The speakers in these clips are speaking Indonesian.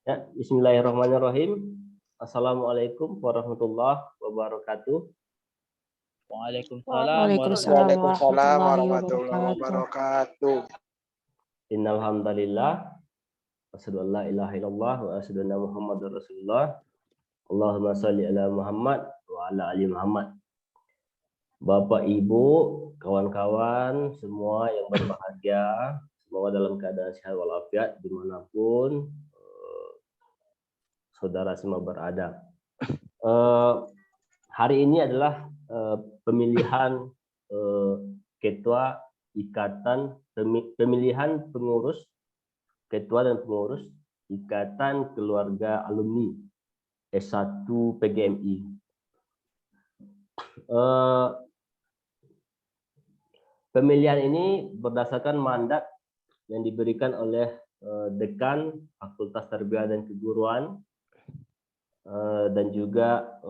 Ya, bismillahirrahmanirrahim. Assalamualaikum warahmatullahi wabarakatuh. Waalaikumsalam Waalaikumsalam warahmatullahi warahmatullahi wabarakatuh. Innal hamdalillah asyhadu an la ilaha illallah wa asyhadu anna Muhammadar Rasulullah. Allahumma shalli ala Muhammad wa ala ali Muhammad. Bapak, Ibu, kawan-kawan semua yang berbahagia, semoga dalam keadaan sehat walafiat dimanapun saudara semua berada. Hari ini adalah pemilihan ketua ikatan, pemilihan pengurus, ketua dan pengurus Ikatan Keluarga Alumni S1 PGMI. Pemilihan ini berdasarkan mandat yang diberikan oleh Dekan Fakultas Tarbiyah dan Keguruan dan juga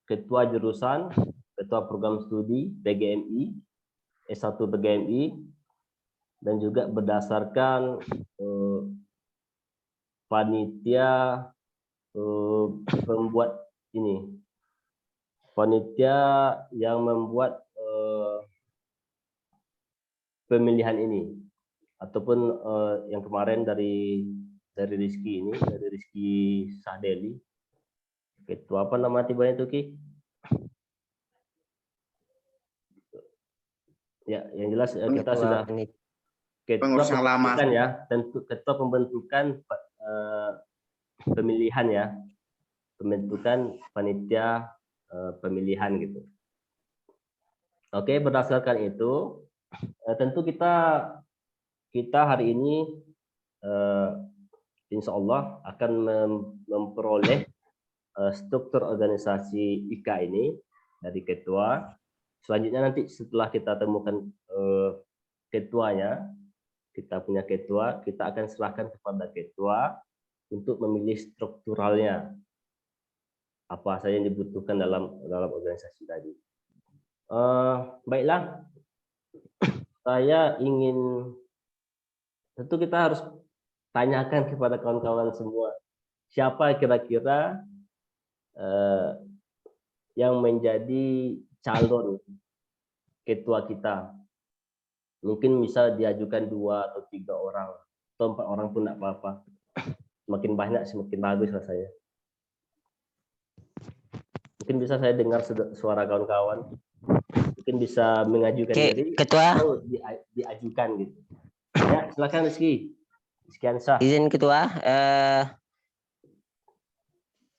Ketua Jurusan, Ketua Program Studi PGMI, S1 PGMI, dan juga berdasarkan panitia pembuat ini, panitia yang membuat pemilihan ini, ataupun yang kemarin dari Rizky ini, dari Rizky Sahdeli. Ketua apa nama tibanya itu, Ki? Ya, yang jelas kita sudah ketua pembentukan ya, tentu ketua pembentukan pemilihan ya, pembentukan panitia pemilihan gitu. Oke, berdasarkan itu tentu kita hari ini insya Allah akan memperoleh struktur organisasi IKA ini dari ketua. Selanjutnya nanti setelah kita temukan ketuanya, kita punya ketua, kita akan serahkan kepada ketua untuk memilih strukturalnya, apa saja yang dibutuhkan dalam organisasi tadi. Baiklah, saya ingin, tentu kita harus tanyakan kepada kawan-kawan semua, siapa kira-kira yang menjadi calon ketua kita. Mungkin bisa diajukan 2 atau 3 orang, atau 4 orang pun tidak apa-apa. Semakin banyak semakin bagus rasanya. Mungkin bisa saya dengar suara kawan-kawan. Mungkin bisa mengajukan diri ketua atau diajukan gitu. Ya, silakan Rizky. Sekian sah. Izin ketua,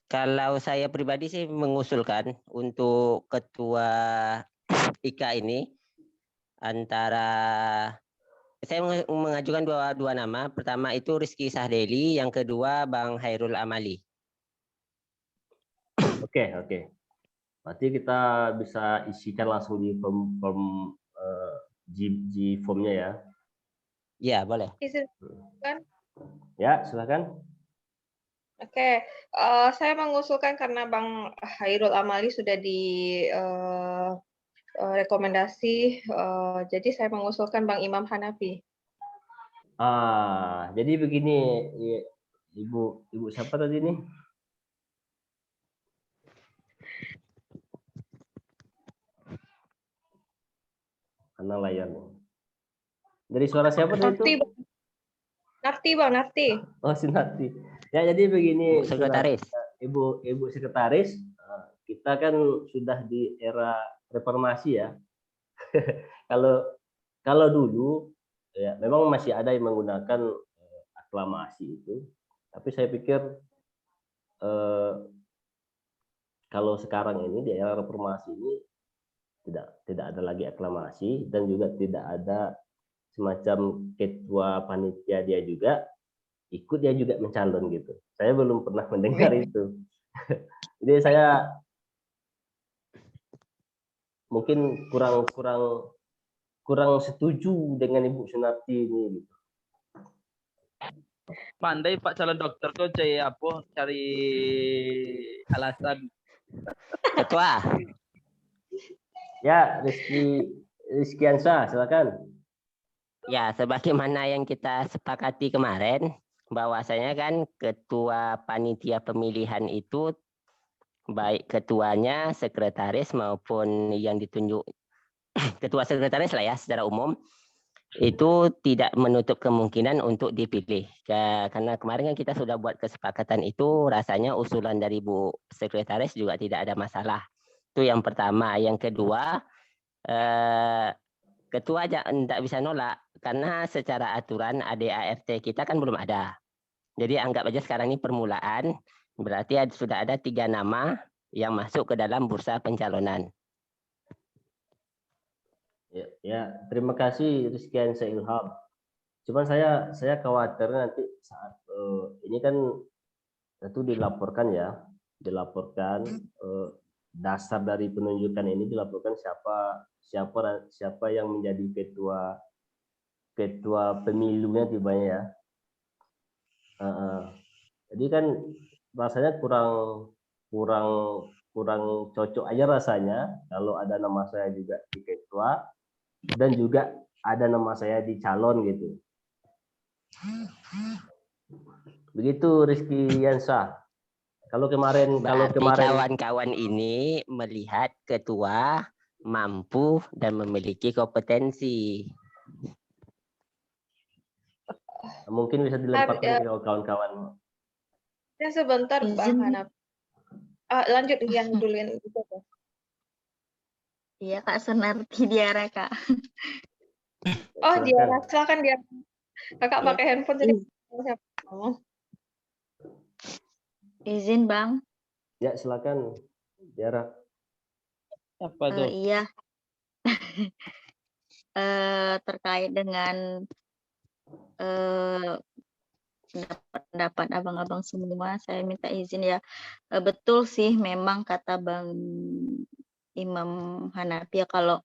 kalau saya pribadi sih mengusulkan untuk ketua IKA ini antara saya mengajukan dua nama. Pertama itu Rizky Sahdeli, yang kedua Bang Hairul Amali. Oke. Berarti kita bisa isikan langsung di form formnya ya. Ya, boleh. Silakan. Ya, silakan. Oke, saya mengusulkan karena Bang Hairul Amali sudah di rekomendasi, jadi saya mengusulkan Bang Imam Hanafi. Jadi begini, Ibu siapa tadi nih? Karena layarnya. Dari suara siapa tadi itu? Narti, Bang, Narti. Oh, si Narti. Ya, jadi begini, Sekretaris. Ibu Sekretaris, kita kan sudah di era reformasi ya. Kalau dulu ya memang masih ada yang menggunakan aklamasi itu, tapi saya pikir kalau sekarang ini di era reformasi ini tidak ada lagi aklamasi, dan juga tidak ada semacam ketua panitia dia juga ikut, dia juga mencalon gitu. Saya belum pernah mendengar itu. Jadi saya mungkin kurang setuju dengan Ibu Sunarti ini gitu. Pandai Pak calon dokter tuh cari alasan. Ketua. Ya, Rizky Ansah, silakan. Ya, sebagaimana yang kita sepakati kemarin, bahwasanya kan ketua panitia pemilihan itu baik ketuanya, sekretaris maupun yang ditunjuk ketua sekretaris lah ya secara umum itu tidak menutup kemungkinan untuk dipilih. Karena kemarin kan kita sudah buat kesepakatan itu, rasanya usulan dari Bu Sekretaris juga tidak ada masalah. Itu yang pertama. Yang kedua, ketua tidak bisa nolak karena secara aturan ADART kita kan belum ada. Jadi anggap aja sekarang ini permulaan, berarti sudah ada 3 nama yang masuk ke dalam bursa pencalonan. Ya, terima kasih Rizky Ilham. Cuman saya khawatir nanti saat ini kan tentu dilaporkan dasar dari penunjukan ini dilaporkan siapa yang menjadi ketua pemilunya tibanya ya. Jadi kan rasanya kurang cocok aja rasanya kalau ada nama saya juga di ketua dan juga ada nama saya di calon gitu. Begitu Rizky Yansa. Kalau kemarin kawan-kawan ini melihat ketua mampu dan memiliki kompetensi. Mungkin bisa dilemparkan ke kawan-kawan. Ya sebentar Bang Hanap. Lanjut yang dulu yang itu. Iya Kak Sunarti Diara Kak. Oh Diara, silakan Diara. Kakak pakai handphone jadi siapa ngomong. Izin Bang. Ya silakan Diara. Apa tuh? Iya. Terkait dengan pendapat abang-abang semua, saya minta izin ya. Betul sih memang kata Bang Imam Hanafi ya, kalau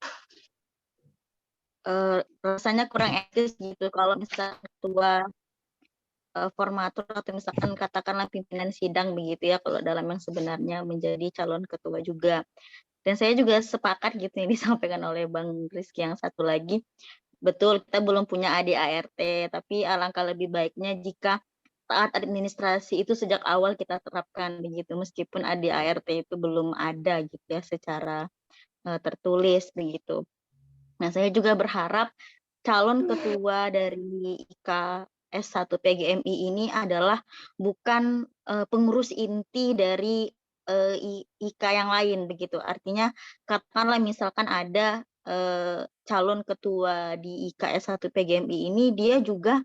rasanya kurang etis gitu kalau misalnya ketua formatur atau misalkan katakanlah pimpinan sidang begitu ya, kalau dalam yang sebenarnya menjadi calon ketua juga. Dan saya juga sepakat gitu yang disampaikan oleh Bang Rizky yang satu lagi. Betul, kita belum punya ADART, tapi alangkah lebih baiknya jika taat administrasi itu sejak awal kita terapkan begitu, meskipun ADART itu belum ada gitu ya secara tertulis begitu. Nah, saya juga berharap calon ketua dari IK S1 PGMI ini adalah bukan pengurus inti dari IK yang lain begitu. Artinya katakanlah misalkan ada calon ketua di IK S1 PGMI ini dia juga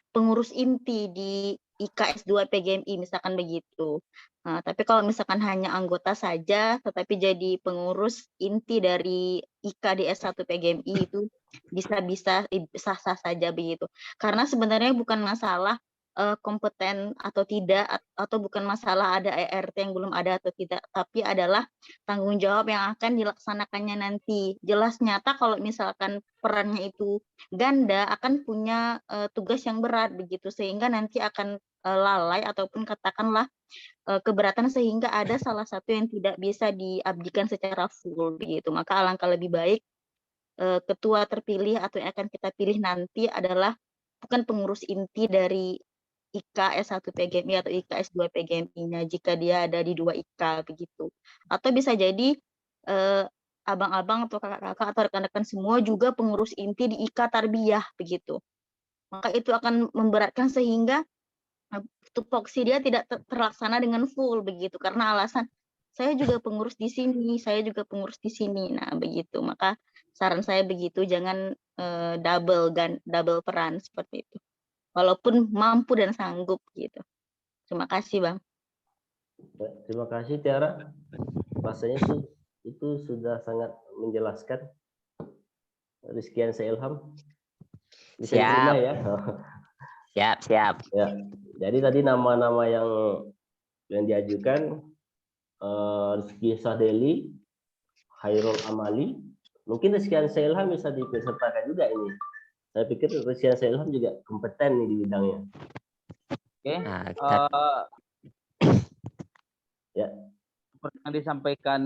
pengurus inti di IK S2 PGMI misalkan begitu. Nah, tapi kalau misalkan hanya anggota saja tetapi jadi pengurus inti dari IK di S1 PGMI itu bisa-bisa sah-sah saja begitu. Karena sebenarnya bukan masalah kompeten atau tidak, atau bukan masalah ada ART yang belum ada atau tidak, tapi adalah tanggung jawab yang akan dilaksanakannya nanti. Jelas nyata kalau misalkan perannya itu ganda akan punya tugas yang berat begitu, sehingga nanti akan lalai ataupun katakanlah keberatan sehingga ada salah satu yang tidak bisa diabdikan secara full begitu. Maka alangkah lebih baik ketua terpilih atau yang akan kita pilih nanti adalah bukan pengurus inti dari IK S1 PGMI atau IK S2 PGMI-nya jika dia ada di 2 IK begitu. Atau bisa jadi abang-abang atau kakak-kakak atau rekan-rekan semua juga pengurus inti di IK Tarbiyah begitu. Maka itu akan memberatkan sehingga tupoksi dia tidak terlaksana dengan full begitu karena alasan saya juga pengurus di sini, saya juga pengurus di sini. Nah, begitu. Maka saran saya begitu, jangan double peran seperti itu. Walaupun mampu dan sanggup gitu. Terima kasih, Bang. Terima kasih Tiara. Rasanya itu sudah sangat menjelaskan. Rizky Ilham. Bisa diterima ya? Siap. Ya. Jadi tadi nama-nama yang diajukan Rizky Sadeli, Hairul Amali. Mungkin Rizky Ilham bisa dipesertakan juga ini. Saya pikir Rizky Ilham juga kompeten nih di bidangnya. Oke. Ya. Seperti yang disampaikan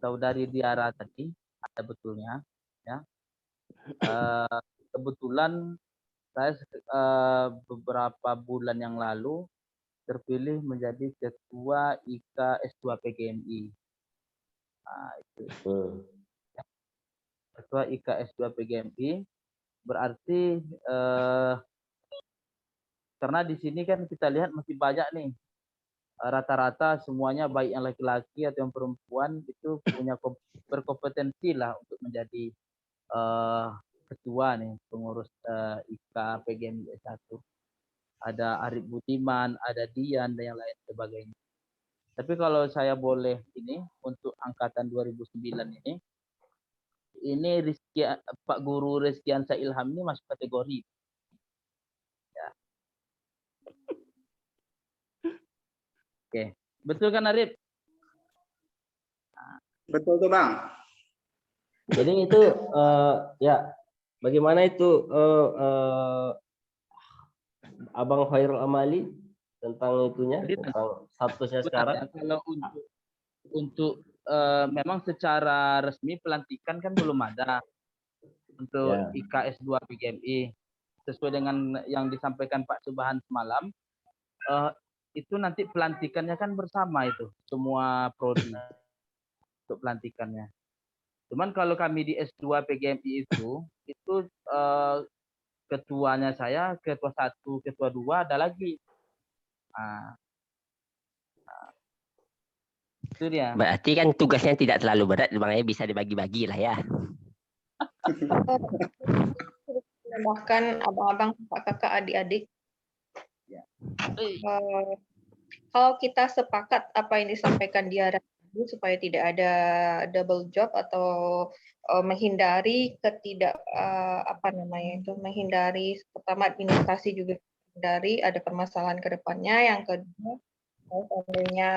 Saudari Diara tadi, ada betulnya. Ya. Kebetulan saya beberapa bulan yang lalu terpilih menjadi ketua IKA S2 PGMI. Nah, itu Hmm. ketua IKA S2 PGMI berarti karena di sini kan kita lihat masih banyak nih rata-rata semuanya baik yang laki-laki atau yang perempuan itu punya berkompetensi lah untuk menjadi ketua nih pengurus IKA PGMI S1. Ada Arif Budiman, ada Dian dan yang lain sebagainya. Tapi kalau saya boleh ini untuk angkatan 2009 ini Rizky, Pak Guru Rizkiansa Ilham ini masuk kategori. Ya. Oke, betul kan Arif? Betul tuh Bang. Jadi itu ya bagaimana itu Abang Khairul Amali tentang itunya, Jadi, tentang statusnya sekarang? kalau untuk memang secara resmi pelantikan kan belum ada untuk Ya. IKA S2 PGMI. Sesuai dengan yang disampaikan Pak Subhan semalam, itu nanti pelantikannya kan bersama itu semua prodi untuk pelantikannya. Cuman kalau kami di S2 PGMI itu ketuanya saya, ketua 1, ketua 2 ada lagi. Nah, itu dia. Berarti kan tugasnya tidak terlalu berat, makanya bisa dibagi-bagi lah ya. Bahkan abang-abang, kakak, adik-adik. Ya. Kalau kita sepakat apa yang disampaikan dia supaya tidak ada double job atau menghindari menghindari pertama administrasi juga dari ada permasalahan ke depannya. Yang kedua, seandainya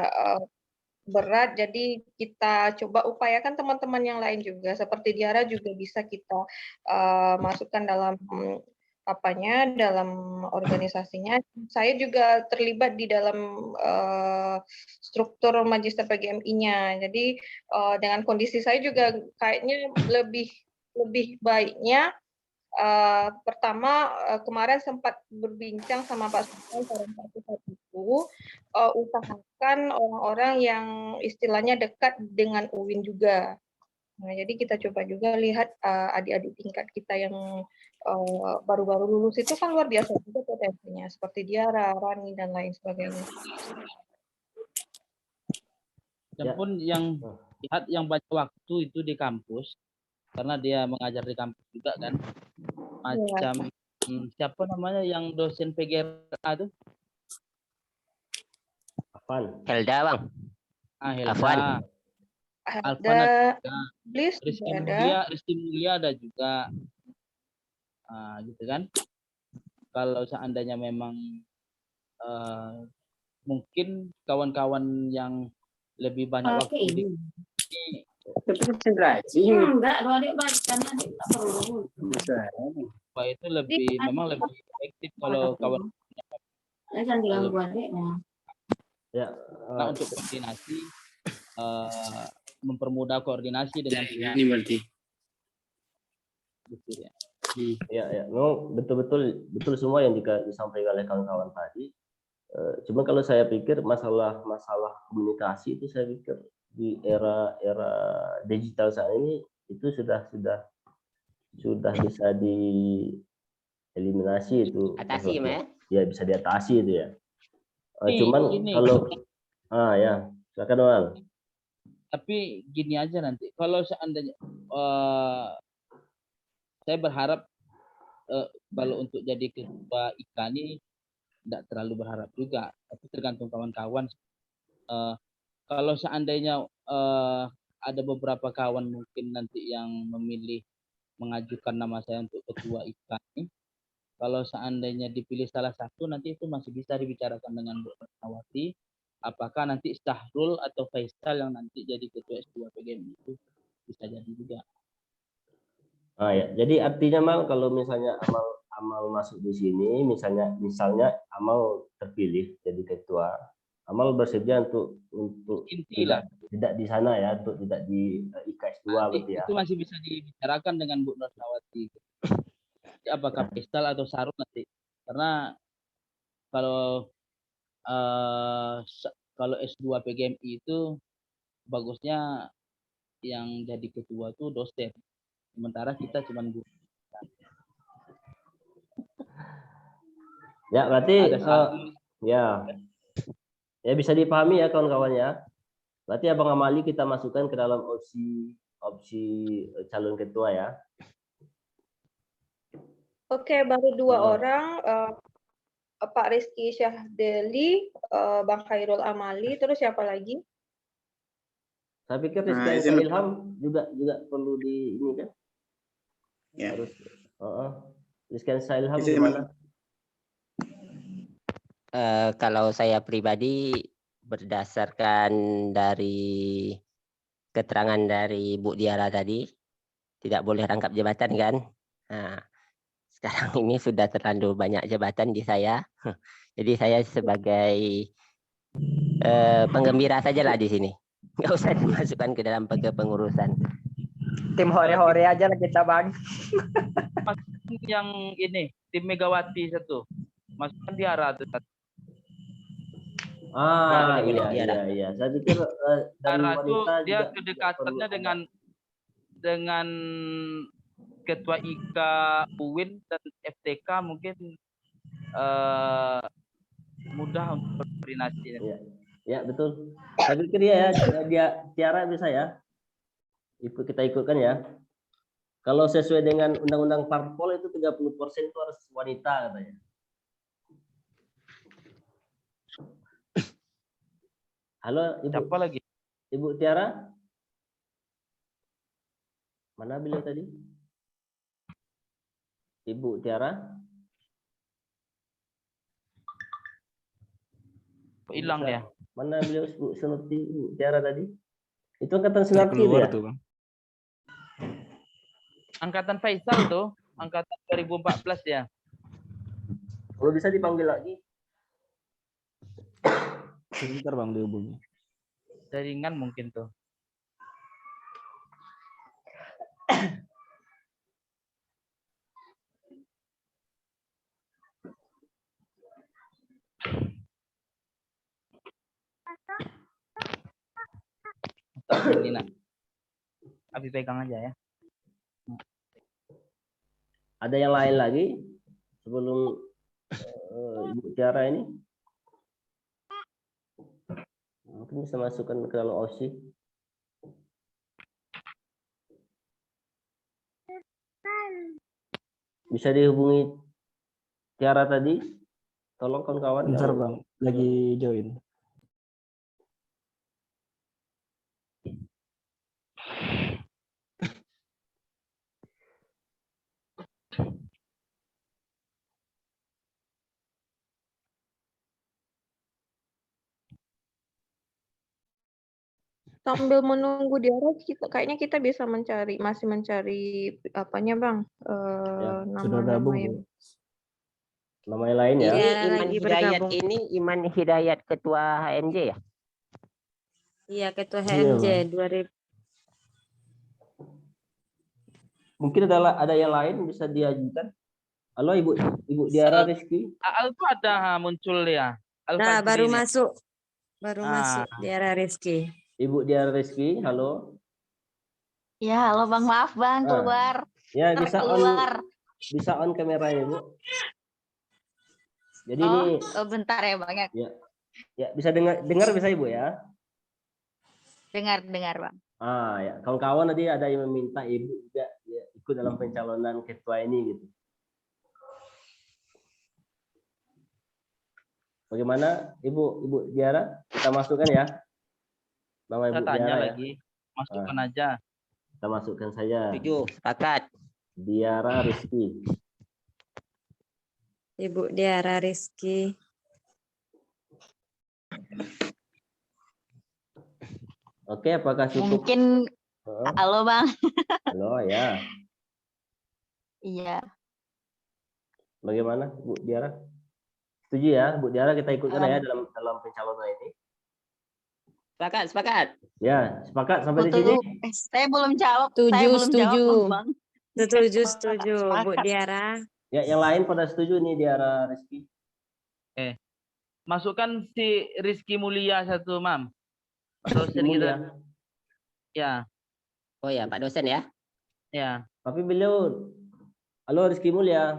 berat, jadi kita coba upayakan teman-teman yang lain juga seperti Diara juga bisa kita masukkan dalam dalam organisasinya. Saya juga terlibat di dalam struktur Magister PGMI-nya. Jadi dengan kondisi saya juga kayaknya lebih baiknya pertama kemarin sempat berbincang sama Pak Sultan itu usahakan orang-orang yang istilahnya dekat dengan UIN juga. Nah, jadi kita coba juga lihat adik-adik tingkat kita yang baru-baru lulus itu kan luar biasa juga potensinya, seperti Diara, Rani, dan lain sebagainya. Dan pun yang lihat yang banyak waktu itu di kampus, karena dia mengajar di kampus juga kan, macam siapa namanya yang dosen PGRA itu? Afan. Helda bang. Helda. Afwan. Ada Rizky Mulia ada juga. Gitu kan. Kalau seandainya memang mungkin kawan-kawan yang lebih banyak waktu di itu memang lebih efektif kalau kawan untuk koordinasi, mempermudah koordinasi dengan pihak ini berarti. Betul ya. Ya, no, betul semua yang disampaikan oleh kawan-kawan tadi. Cuma kalau saya pikir masalah komunikasi itu saya pikir di era digital saat ini itu sudah bisa dieliminasi itu. Atasi ya bisa diatasi itu ya. Cuman kalau ya silakan Noel. Tapi gini aja nanti kalau seandainya saya berharap kalau untuk jadi ketua IKA ini tidak terlalu berharap juga, tapi tergantung kawan-kawan. Kalau seandainya ada beberapa kawan mungkin nanti yang memilih mengajukan nama saya untuk ketua IKA ini, kalau seandainya dipilih salah satu, nanti itu masih bisa dibicarakan dengan Bu Ratnawati, apakah nanti Syahrul atau Faisal yang nanti jadi ketua S2 PGMI itu bisa jadi juga. Ya. Jadi artinya Mal kalau misalnya Amal masuk di sini, misalnya Amal terpilih jadi ketua, Amal bersedia untuk tidak di sana ya, untuk tidak di IKS 2 gitu ya. Itu masih bisa dibicarakan dengan Bu Ratnawati. apakah Faisal atau Sarul nanti. Karena kalau kalau S2 PGMI itu bagusnya yang jadi ketua tuh dosen. Sementara kita cuma guru. Ya, berarti Ada satu ya bisa dipahami ya kawan-kawan ya. Berarti Abang Amali kita masukkan ke dalam opsi calon ketua ya. Oke, baru 2 Oh. orang, Pak Rizky Syahdeli, Bang Khairul Amali, terus siapa lagi? Saya pikir Nah, Rizky itu- Ilham juga perlu di ini kan. Ya. Harus Rizky Ilham Itu gimana? Kalau saya pribadi berdasarkan dari keterangan dari Bu Diara tadi, tidak boleh rangkap jabatan kan. Nah, sekarang ini sudah terlalu banyak jabatan di saya. Jadi saya sebagai penggembira sajalah di sini. Nggak usah dimasukkan ke dalam kepengurusan. Tim hore-hore aja lah kita, Bang. yang ini tim Megawati satu. Masukkan Diara tuh. Iya. Saya pikir dari Diara tuh wanita dia juga kedekatannya perlu dengan ketua IK UIN dan FTK mungkin mudah untuk berkoordinasi. Ya, betul. Saya pikir dia Tiara bisa ya. Kita ikutkan ya. Kalau sesuai dengan undang-undang parpol itu 30% itu harus wanita katanya. Halo Ibu. Siapa lagi? Ibu Tiara? Mana beliau tadi? Ibu Tiara? Hilang dia. Mana beliau seperti Ibu Tiara tadi? Itu angkatan 90 ya? tuh, Bang. Angkatan Faisal tuh, angkatan 2014 ya. Kalau bisa dipanggil lagi. Sebentar Bang dihubungi. Jaringan mungkin tuh. Ini nak. Abi pegang aja ya. Ada yang lain lagi sebelum Ibu Tiara ini? Mungkin bisa masukkan ke dalam OSI. Bisa dihubungi Tiara tadi? Tolong kawan-kawan. Bentar Bang, lagi join. Sambil menunggu Diara, kayaknya kita bisa masih mencari apanya Bang? Sudah gabung ya. Nama yang lain ya. Ini Iya, Iman lagi Hidayat bergabung. ini Iman Hidayat ketua HMJ ya? Iya, ketua Iya, HMJ Bang. 2000. Mungkin ada yang lain bisa diajukan. Halo Ibu Diara Rizky. Al tuh ada muncul ya. Al Nah, Fajri baru ini. masuk. Baru Ah. masuk Diara Rizky. Ibu Diara Rizky, halo. Ya, halo Bang, maaf Bang, keluar. Ya, bisa Keluar. on kameranya, Bu. Jadi Oh, ini bentar ya Bang. ya bisa dengar bisa Ibu ya. Dengar Bang. Ya, kawan-kawan tadi ada yang meminta Ibu juga ya, ikut dalam pencalonan ketua ini gitu. Bagaimana Ibu Diara? Kita masukkan ya. Nama Saya Ibu tanya Diara ya. lagi. Masukkan aja. Kita masukkan saja. 7, sepakat. Diara Rizky. Ibu Diara Rizky. Oke, apakah cukup? Mungkin halo Bang. Halo ya. Iya. Bagaimana Bu Diara? Setuju ya, Bu Diara kita ikutkan ya dalam pencalonan ini. Sepakat. Ya, sepakat sampai di sini. Saya belum jawab. Setuju, Saya belum setuju. jawab Bang. Setuju, Bu Diara. Ya, yang lain pada setuju nih di arah Rizky. Masukkan si Rizky Mulia satu, Mam. Dosen Mulia. kita. Ya, Oh ya, Pak dosen ya. ya. Tapi beliau, halo Rizky Mulia,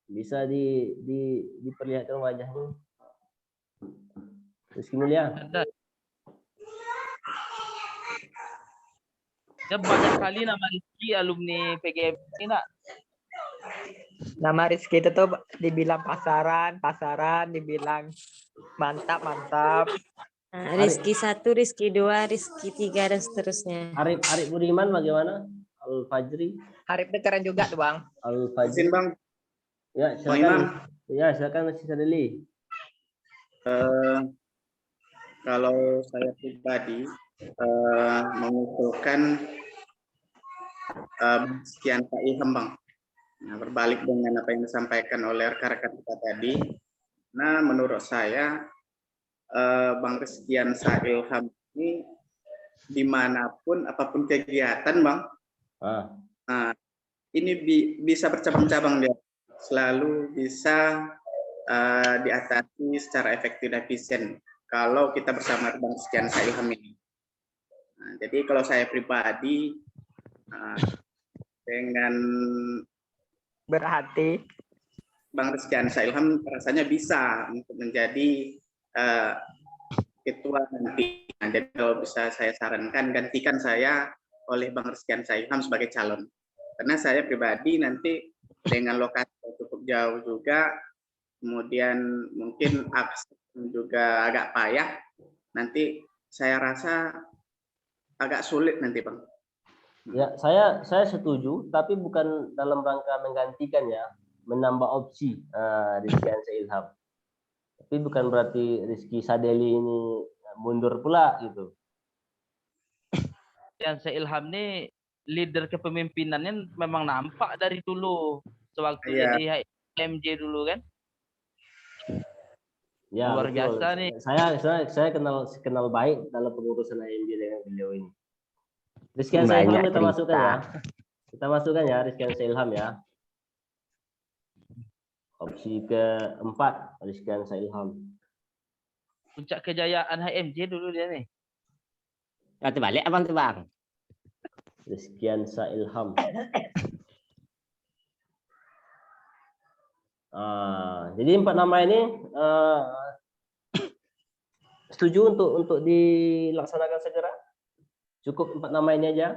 bisa diperlihatkan wajahnya. Rizky Mulia. Ada. Dia banyak kali nama Rizky alumni PGM ini, nak. Nama Rizky itu tuh dibilang pasaran, dibilang mantap. Nah, Rizky 1, Rizky 2, Rizky 3 dan seterusnya. Arif Budiman bagaimana? Al Fajri. Harip itu keren juga tuh Bang. Al Fajri. Bang. Ya, Bang silakan. Imam. Ya, silakan Mas Sadeli. Kalau saya pribadi mengusulkan sekian Pak Ilham, Bang. Nah, berbalik dengan apa yang disampaikan oleh rekan-rekan kita tadi. Nah, menurut saya Bang Rizkian Ilham ini dimanapun apapun kegiatan, Bang, ini bisa bercabang-cabang dia, selalu bisa diatasi secara efektif dan efisien kalau kita bersama Bang Rizkian Ilham ini. Nah, jadi kalau saya pribadi dengan Berhati. Bang Rizkian Ilham rasanya bisa untuk menjadi ketua nanti. Nah, jadi kalau bisa saya sarankan gantikan saya oleh Bang Rizkian Ilham sebagai calon. Karena saya pribadi nanti dengan lokasi yang cukup jauh juga, kemudian mungkin akses juga agak payah, nanti saya rasa agak sulit nanti, Bang. Ya, saya setuju, tapi bukan dalam rangka menggantikan ya, menambah opsi Rizkian Ilham. Tapi bukan berarti Rizky Sadeli ini mundur pula gitu. Yang Ilham ini leader kepemimpinannya memang nampak dari dulu sewaktu jadi HMJ dulu kan. Ya, luar betul. biasa nih. Saya kenal baik dalam pengurusan HMJ dengan beliau ini. Rizkian Ilham kita masukkan ya. Kita masukkan ya Rizkian Ilham ya. Opsi keempat Rizkian Ilham. Puncak kejayaan HMJ dulu dia nih. Ya, terbalik abang tuh Bang. Rizkian Ilham. Jadi 4 nama ini setuju untuk dilaksanakan segera? Cukup 4 nama ini aja?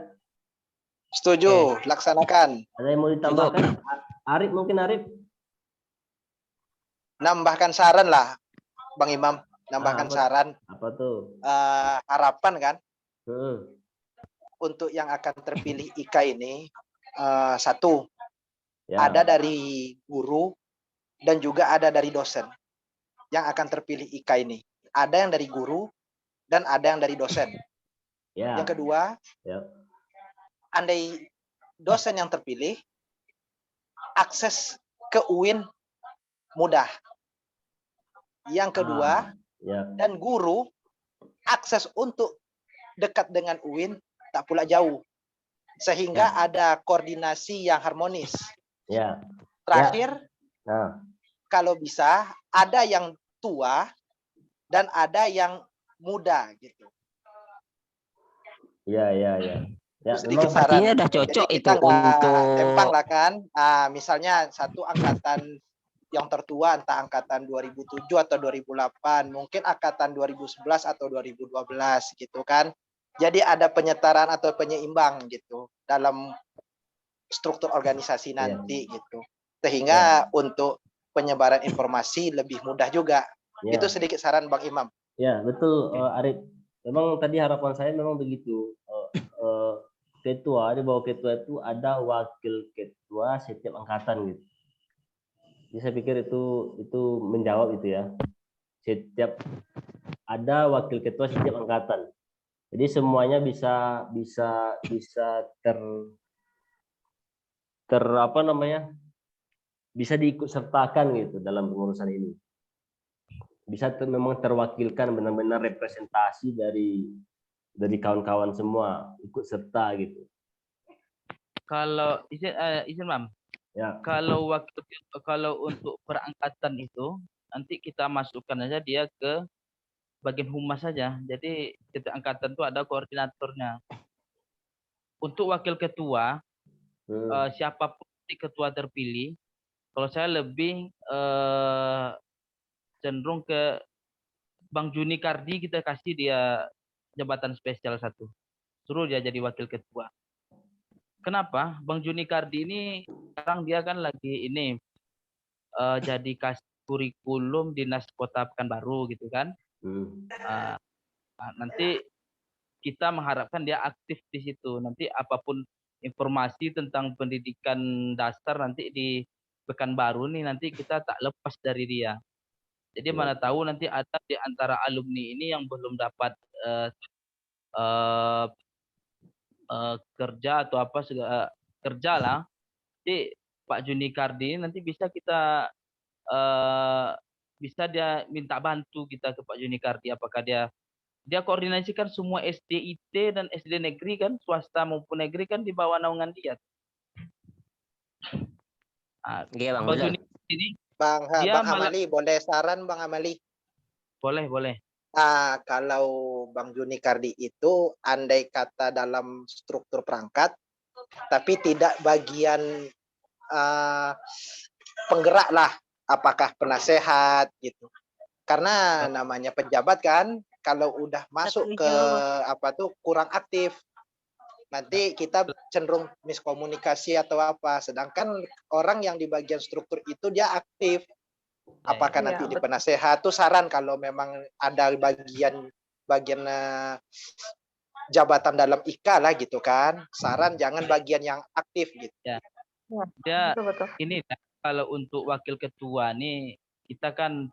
Setuju, laksanakan. Ada yang mau ditambahkan? Arif mungkin Arif? Nambahkan saran lah, Bang Imam. Nambahkan saran. Apa tuh? Harapan kan? Untuk yang akan terpilih IKA ini, satu, ada dari guru dan juga ada dari dosen yang akan terpilih IKA ini. Ada yang dari guru dan ada yang dari dosen. Yang kedua, andai dosen yang terpilih, akses ke UIN mudah. Yang kedua, dan guru, akses untuk dekat dengan UIN tak pula jauh. Sehingga ada koordinasi yang harmonis. Terakhir, kalau bisa, ada yang tua dan ada yang muda gitu. Ya. Sedikit saran. Udah cocok jadi itu untuk tempang lah kan. Misalnya satu angkatan yang tertua entah angkatan 2007 atau 2008, mungkin angkatan 2011 atau 2012 gitu kan. Jadi ada penyetaraan atau penyeimbang gitu dalam struktur organisasi nanti gitu. Sehingga untuk penyebaran informasi lebih mudah juga. Itu sedikit saran Bang Imam. Ya, betul Arif. Memang tadi harapan saya memang begitu. Ketua, di bawah ketua itu ada wakil ketua setiap angkatan gitu. Jadi saya pikir itu menjawab itu ya. Setiap ada wakil ketua setiap angkatan. Jadi semuanya bisa bisa diikut sertakan gitu dalam pengurusan ini. Bisa memang terwakilkan benar-benar representasi dari kawan-kawan semua ikut serta gitu. Kalau izin Mam, Ya. kalau untuk perangkatan itu nanti kita masukkan aja dia ke bagian humas saja. Jadi setiap angkatan itu ada koordinatornya. Untuk wakil ketua, siapapun ketua terpilih, kalau saya lebih cenderung ke Bang Juni Kardi, kita kasih dia jabatan spesial 1. Suruh dia jadi wakil ketua. Kenapa? Bang Juni Kardi ini sekarang dia kan lagi ini jadi kasih kurikulum Dinas Kota Pekanbaru gitu kan. Nanti kita mengharapkan dia aktif di situ. Nanti apapun informasi tentang pendidikan dasar nanti di Pekanbaru nih nanti kita tak lepas dari dia. Jadi mana tahu nanti ada di antara alumni ini yang belum dapat kerja atau apa kerja lah. Jadi Pak Juni Kardi nanti bisa kita bisa dia minta bantu kita ke Pak Juni Kardi, apakah dia koordinasikan semua SDIT dan SD negeri kan, swasta maupun negeri kan di bawah naungan dia. Bang Juni ini Bang Amali, boleh saran Bang Amali? Boleh. Kalau Bang Juni Kardi itu andai kata dalam struktur perangkat, tapi tidak bagian penggerak lah, apakah penasehat gitu. Karena namanya pejabat kan, kalau udah masuk ke kurang aktif, nanti kita cenderung miskomunikasi atau apa. Sedangkan orang yang di bagian struktur itu dia aktif. Apakah nanti di penasehat tuh saran kalau memang ada bagian jabatan dalam IKA lah gitu kan. Saran jangan bagian yang aktif gitu. Dia ini kalau untuk wakil ketua nih kita kan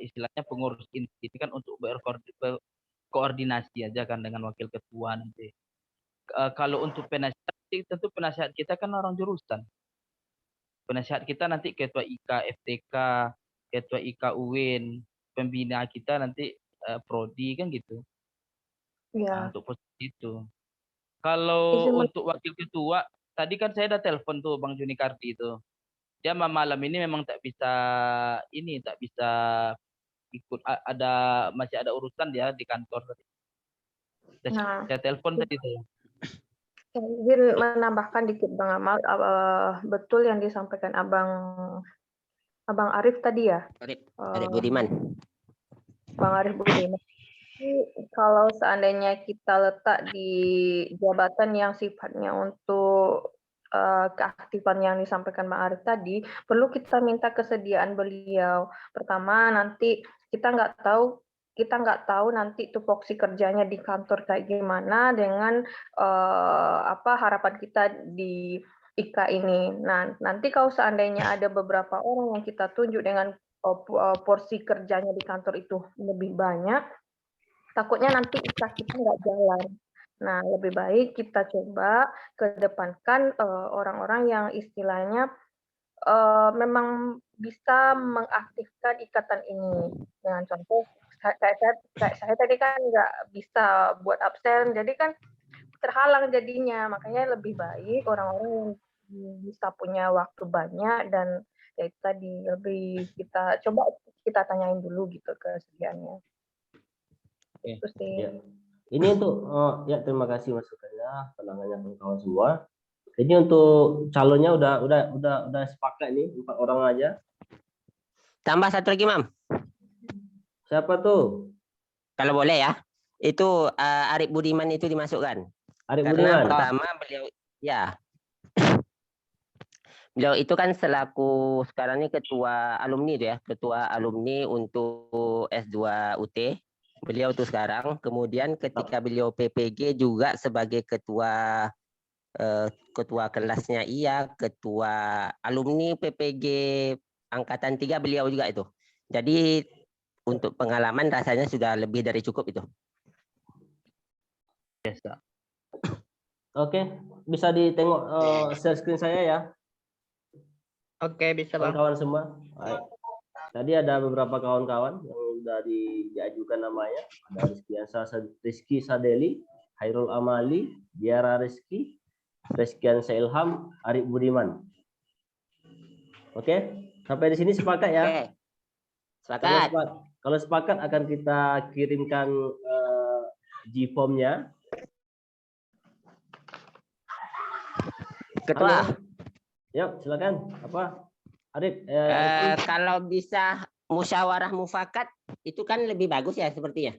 istilahnya pengurus inti ini kan untuk berkoordinasi aja kan dengan wakil ketua nanti. Kalau untuk penasihat, tentu penasihat kita kan orang jurusan. Penasihat kita nanti ketua IKA FTK, ketua IKA UIN, pembina kita nanti prodi kan gitu. Untuk posisi itu. Kalau untuk wakil ketua, tadi kan saya udah telepon tuh Bang Juni Kardi itu. Dia malam ini memang tak bisa ikut, masih ada urusan dia di kantor tadi. Saya telepon tadi tuh. Saya izin menambahkan dikit Bang Amal, betul yang disampaikan Abang Arif tadi ya? Arif Budiman. Bang Arif Budiman. Kalau seandainya kita letak di jabatan yang sifatnya untuk keaktifan yang disampaikan Bang Arif tadi, perlu kita minta kesediaan beliau. Pertama, nanti kita nggak tahu nanti tupoksi kerjanya di kantor kayak gimana dengan harapan kita di IKA ini. Nah, nanti kalau seandainya ada beberapa orang yang kita tunjuk dengan porsi kerjanya di kantor itu lebih banyak, takutnya nanti IKA kita nggak jalan. Nah, lebih baik kita coba kedepankan orang-orang yang istilahnya memang bisa mengaktifkan ikatan ini. Dengan contoh, saya tadi kan nggak bisa buat absen, jadi kan terhalang jadinya. Makanya lebih baik orang-orang yang bisa punya waktu banyak dan ya itu tadi lebih kita tanyain dulu gitu kesediaannya. Terus Ini untuk terima kasih masukannya penangannya kawan-kawan semua. Ini untuk calonnya udah sepakat nih 4 orang aja. Tambah 1 lagi, Mam. Siapa tuh? Kalau boleh ya. Itu Arif Budiman itu dimasukkan. Arif Karena Budiman. pertama beliau beliau itu kan selaku sekarang ini ketua alumni itu ya, ketua alumni untuk S2 UT. Beliau tuh sekarang, kemudian ketika beliau PPG juga sebagai ketua kelasnya ketua alumni PPG angkatan 3 beliau juga itu. Jadi untuk pengalaman rasanya sudah lebih dari cukup itu. Oke, bisa ditengok share screen saya ya. Oke, bisa Bang. Kawan-kawan semua. Baik. Tadi ada beberapa kawan-kawan yang sudah diajukan namanya. Ada Rizky Sadeli, Hairul Amali, Diara Rizky, Reskiansyah Ilham, Arif Budiman. Oke, sampai di sini sepakat ya? Oke. Sepakat. Kalau sepakat akan kita kirimkan G-form-nya. Ketua. Halo. Yuk, silakan. Apa? Arif. Kalau bisa musyawarah mufakat itu kan lebih bagus ya sepertinya.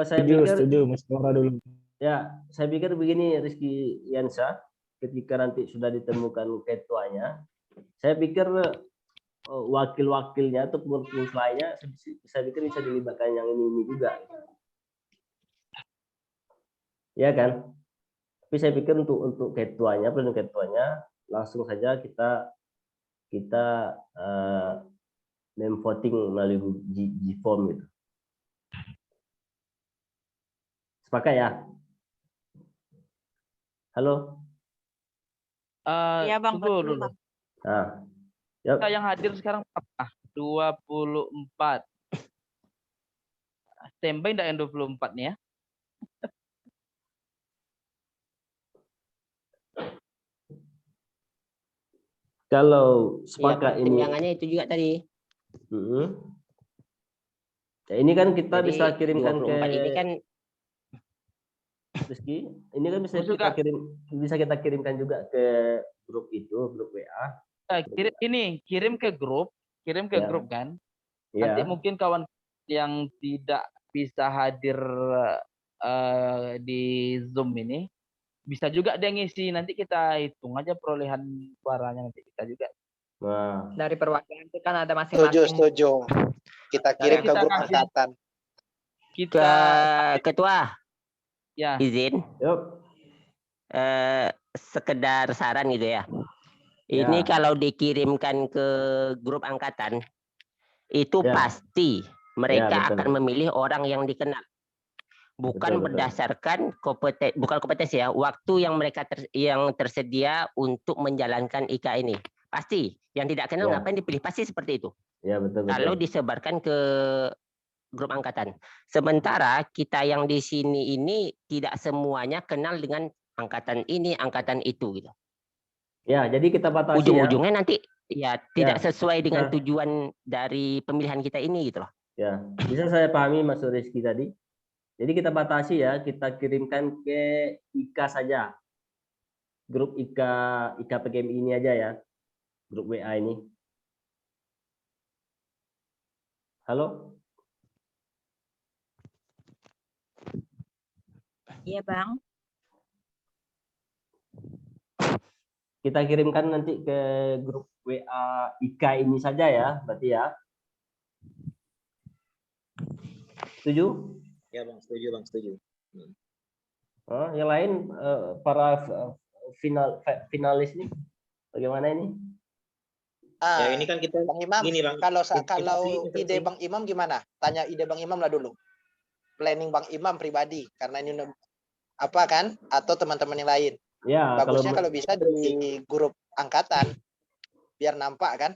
Saya pikir, setuju, musyawarah dulu. ya, saya pikir begini Rizky Yansa, ketika nanti sudah ditemukan ketuanya, saya pikir wakil-wakilnya atau pengurus lainnya, saya pikir bisa dilibatkan yang ini juga. Ya kan? Tapi saya pikir untuk ketuanya, pilihan ketuanya, langsung saja kita voting melalui G-form gitu. Sepakat ya? Halo? Iya Bang, Tunggu betul dulu. Bang. Nah, yuk. Kita yang hadir sekarang 24. Standby enggak yang 24 nih ya? Kalau Iya, sepakat ini, pertimbangannya itu juga tadi. ya ini kan kita Jadi bisa kirimkan ke 24 ini kan Rizky, ini kan bisa kita kirimkan juga ke grup itu, grup WA. Kirim ke grup, Ya. grup kan. Ya. Nanti mungkin kawan yang tidak bisa hadir di Zoom ini bisa juga dia ngisi. Nanti kita hitung aja perolehan suaranya nanti kita juga. Nah, Dari perwakilan itu kan ada masing-masing. Setuju. Kita kirim ke grup angkatan. Ketua. Ya. Izin. Yuk. Sekedar saran gitu ya. Ini kalau dikirimkan ke grup angkatan, itu pasti mereka akan memilih orang yang dikenal. Bukan berdasarkan bukan kompetensi ya, waktu yang mereka yang tersedia untuk menjalankan IK ini. Pasti yang tidak kenal ngapain dipilih, pasti seperti itu. Ya, betul. Kalau disebarkan ke grup angkatan. Sementara kita yang di sini ini tidak semuanya kenal dengan angkatan ini, angkatan itu gitu. Ya, jadi kita batasi ujung-ujungnya nanti ya tidak sesuai dengan tujuan dari pemilihan kita ini gitu loh. Ya, bisa saya pahami Mas Rizky tadi. Jadi kita batasi ya, kita kirimkan ke IKA saja. Grup IKA PGMI ini aja ya. Grup WA ini. Halo? Iya, Bang. Kita kirimkan nanti ke grup WA IKA ini saja ya, berarti ya. Setuju? Ya Bang, setuju Bang, setuju. Yang lain para finalis nih bagaimana ini? Ya ini kan kita Bang Imam, gini Bang. kalau ide Bang Imam gimana? Tanya ide Bang Imam lah dulu. Planning Bang Imam pribadi karena ini apa kan atau teman-teman yang lain. Ya, bagusnya kalau bisa di grup angkatan biar nampak kan?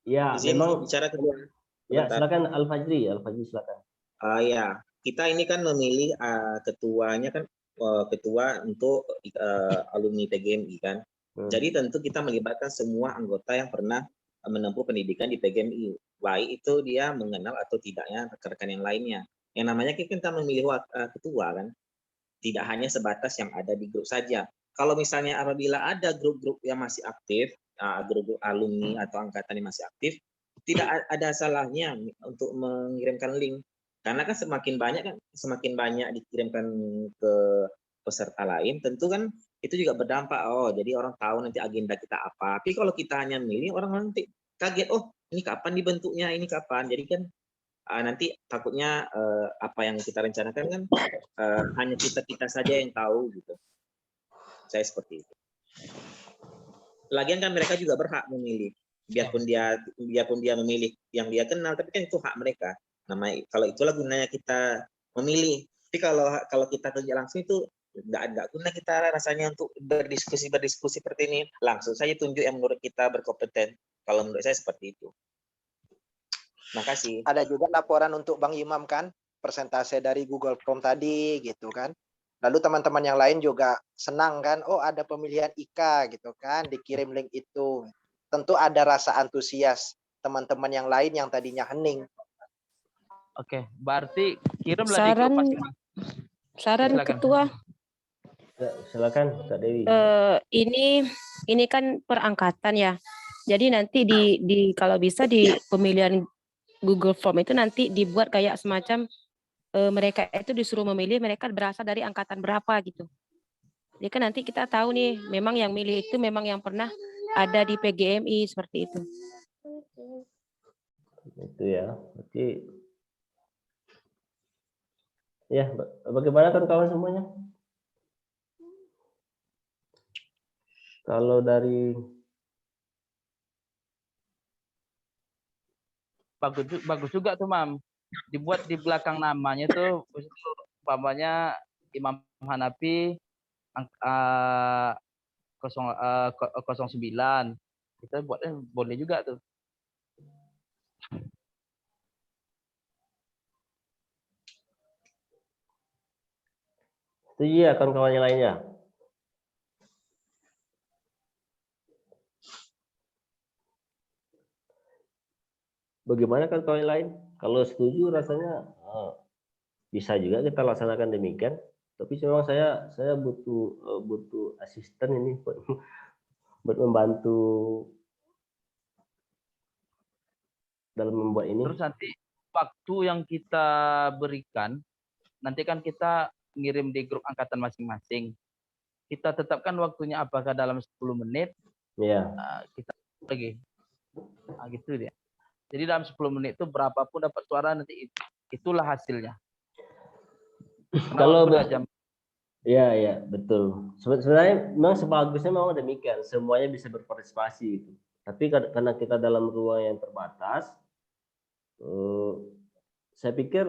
Ya, izin memang bicara kedua. Ya, silakan Al Fajri silakan. Ya, kita ini kan memilih ketuanya kan ketua untuk alumni PGMI kan. Jadi tentu kita melibatkan semua anggota yang pernah menempuh pendidikan di PGMI, baik itu dia mengenal atau tidaknya rekan-rekan yang lainnya. Yang namanya kita memilih ketua kan, tidak hanya sebatas yang ada di grup saja. Kalau misalnya apabila ada grup-grup yang masih aktif, grup alumni atau angkatan yang masih aktif, tidak ada salahnya untuk mengirimkan link. Karena kan semakin banyak dikirimkan ke peserta lain, tentu kan itu juga berdampak. Oh, jadi orang tahu nanti agenda kita apa. Tapi kalau kita hanya milih, orang nanti kaget. Oh, ini kapan dibentuknya? Ini kapan? Jadi kan nanti takutnya apa yang kita rencanakan kan hanya kita saja yang tahu gitu. Saya seperti itu. Lagian kan mereka juga berhak memilih. Biarpun dia memilih yang dia kenal, tapi kan itu hak mereka. Namanya kalau itulah gunanya kita memilih. Tapi kalau kita kerja langsung itu nggak guna kita rasanya untuk berdiskusi seperti ini. Langsung saja tunjuk yang menurut kita berkompeten. Kalau menurut saya seperti itu. Makasih. Ada juga laporan untuk Bang Imam kan, persentase dari Google Form tadi gitu kan. Lalu teman-teman yang lain juga senang kan, oh ada pemilihan IKA gitu kan, dikirim link itu. Tentu ada rasa antusias teman-teman yang lain yang tadinya hening. Oke, berarti kirimlah di grup masing-masing. Saran Silakan. Ketua. Ya, silakan Kak Dewi. Ini kan perangkatan ya. Jadi nanti di kalau bisa di pemilihan Google Form itu nanti dibuat kayak semacam mereka itu disuruh memilih mereka berasal dari angkatan berapa gitu. Jadi kan nanti kita tahu nih, memang yang milih itu memang yang pernah ada di PGMI seperti itu. Itu ya. Berarti ya, bagaimana kawan-kawan semuanya? Kalau dari bagus juga tuh, Mam. Dibuat di belakang namanya tuh umpamanya Imam Hanafi 09. Kita buatnya boleh juga tuh. Setuju ya kawan-kawan yang lainnya? Bagaimana kawan-kawan yang lain? Kalau setuju rasanya bisa juga kita laksanakan demikian. Tapi memang saya butuh asisten ini buat membantu dalam membuat ini. Terus nanti waktu yang kita berikan, nanti kan kita ngirim di grup angkatan masing-masing. Kita tetapkan waktunya apakah dalam 10 menit. Iya. Kita lagi. Nah, gitu dia. Jadi dalam 10 menit itu berapapun dapat suara nanti itulah hasilnya. Kalau ya betul. Sebenarnya memang sebagusnya memang demikian. Semuanya bisa berpartisipasi gitu. Tapi karena kita dalam ruang yang terbatas, saya pikir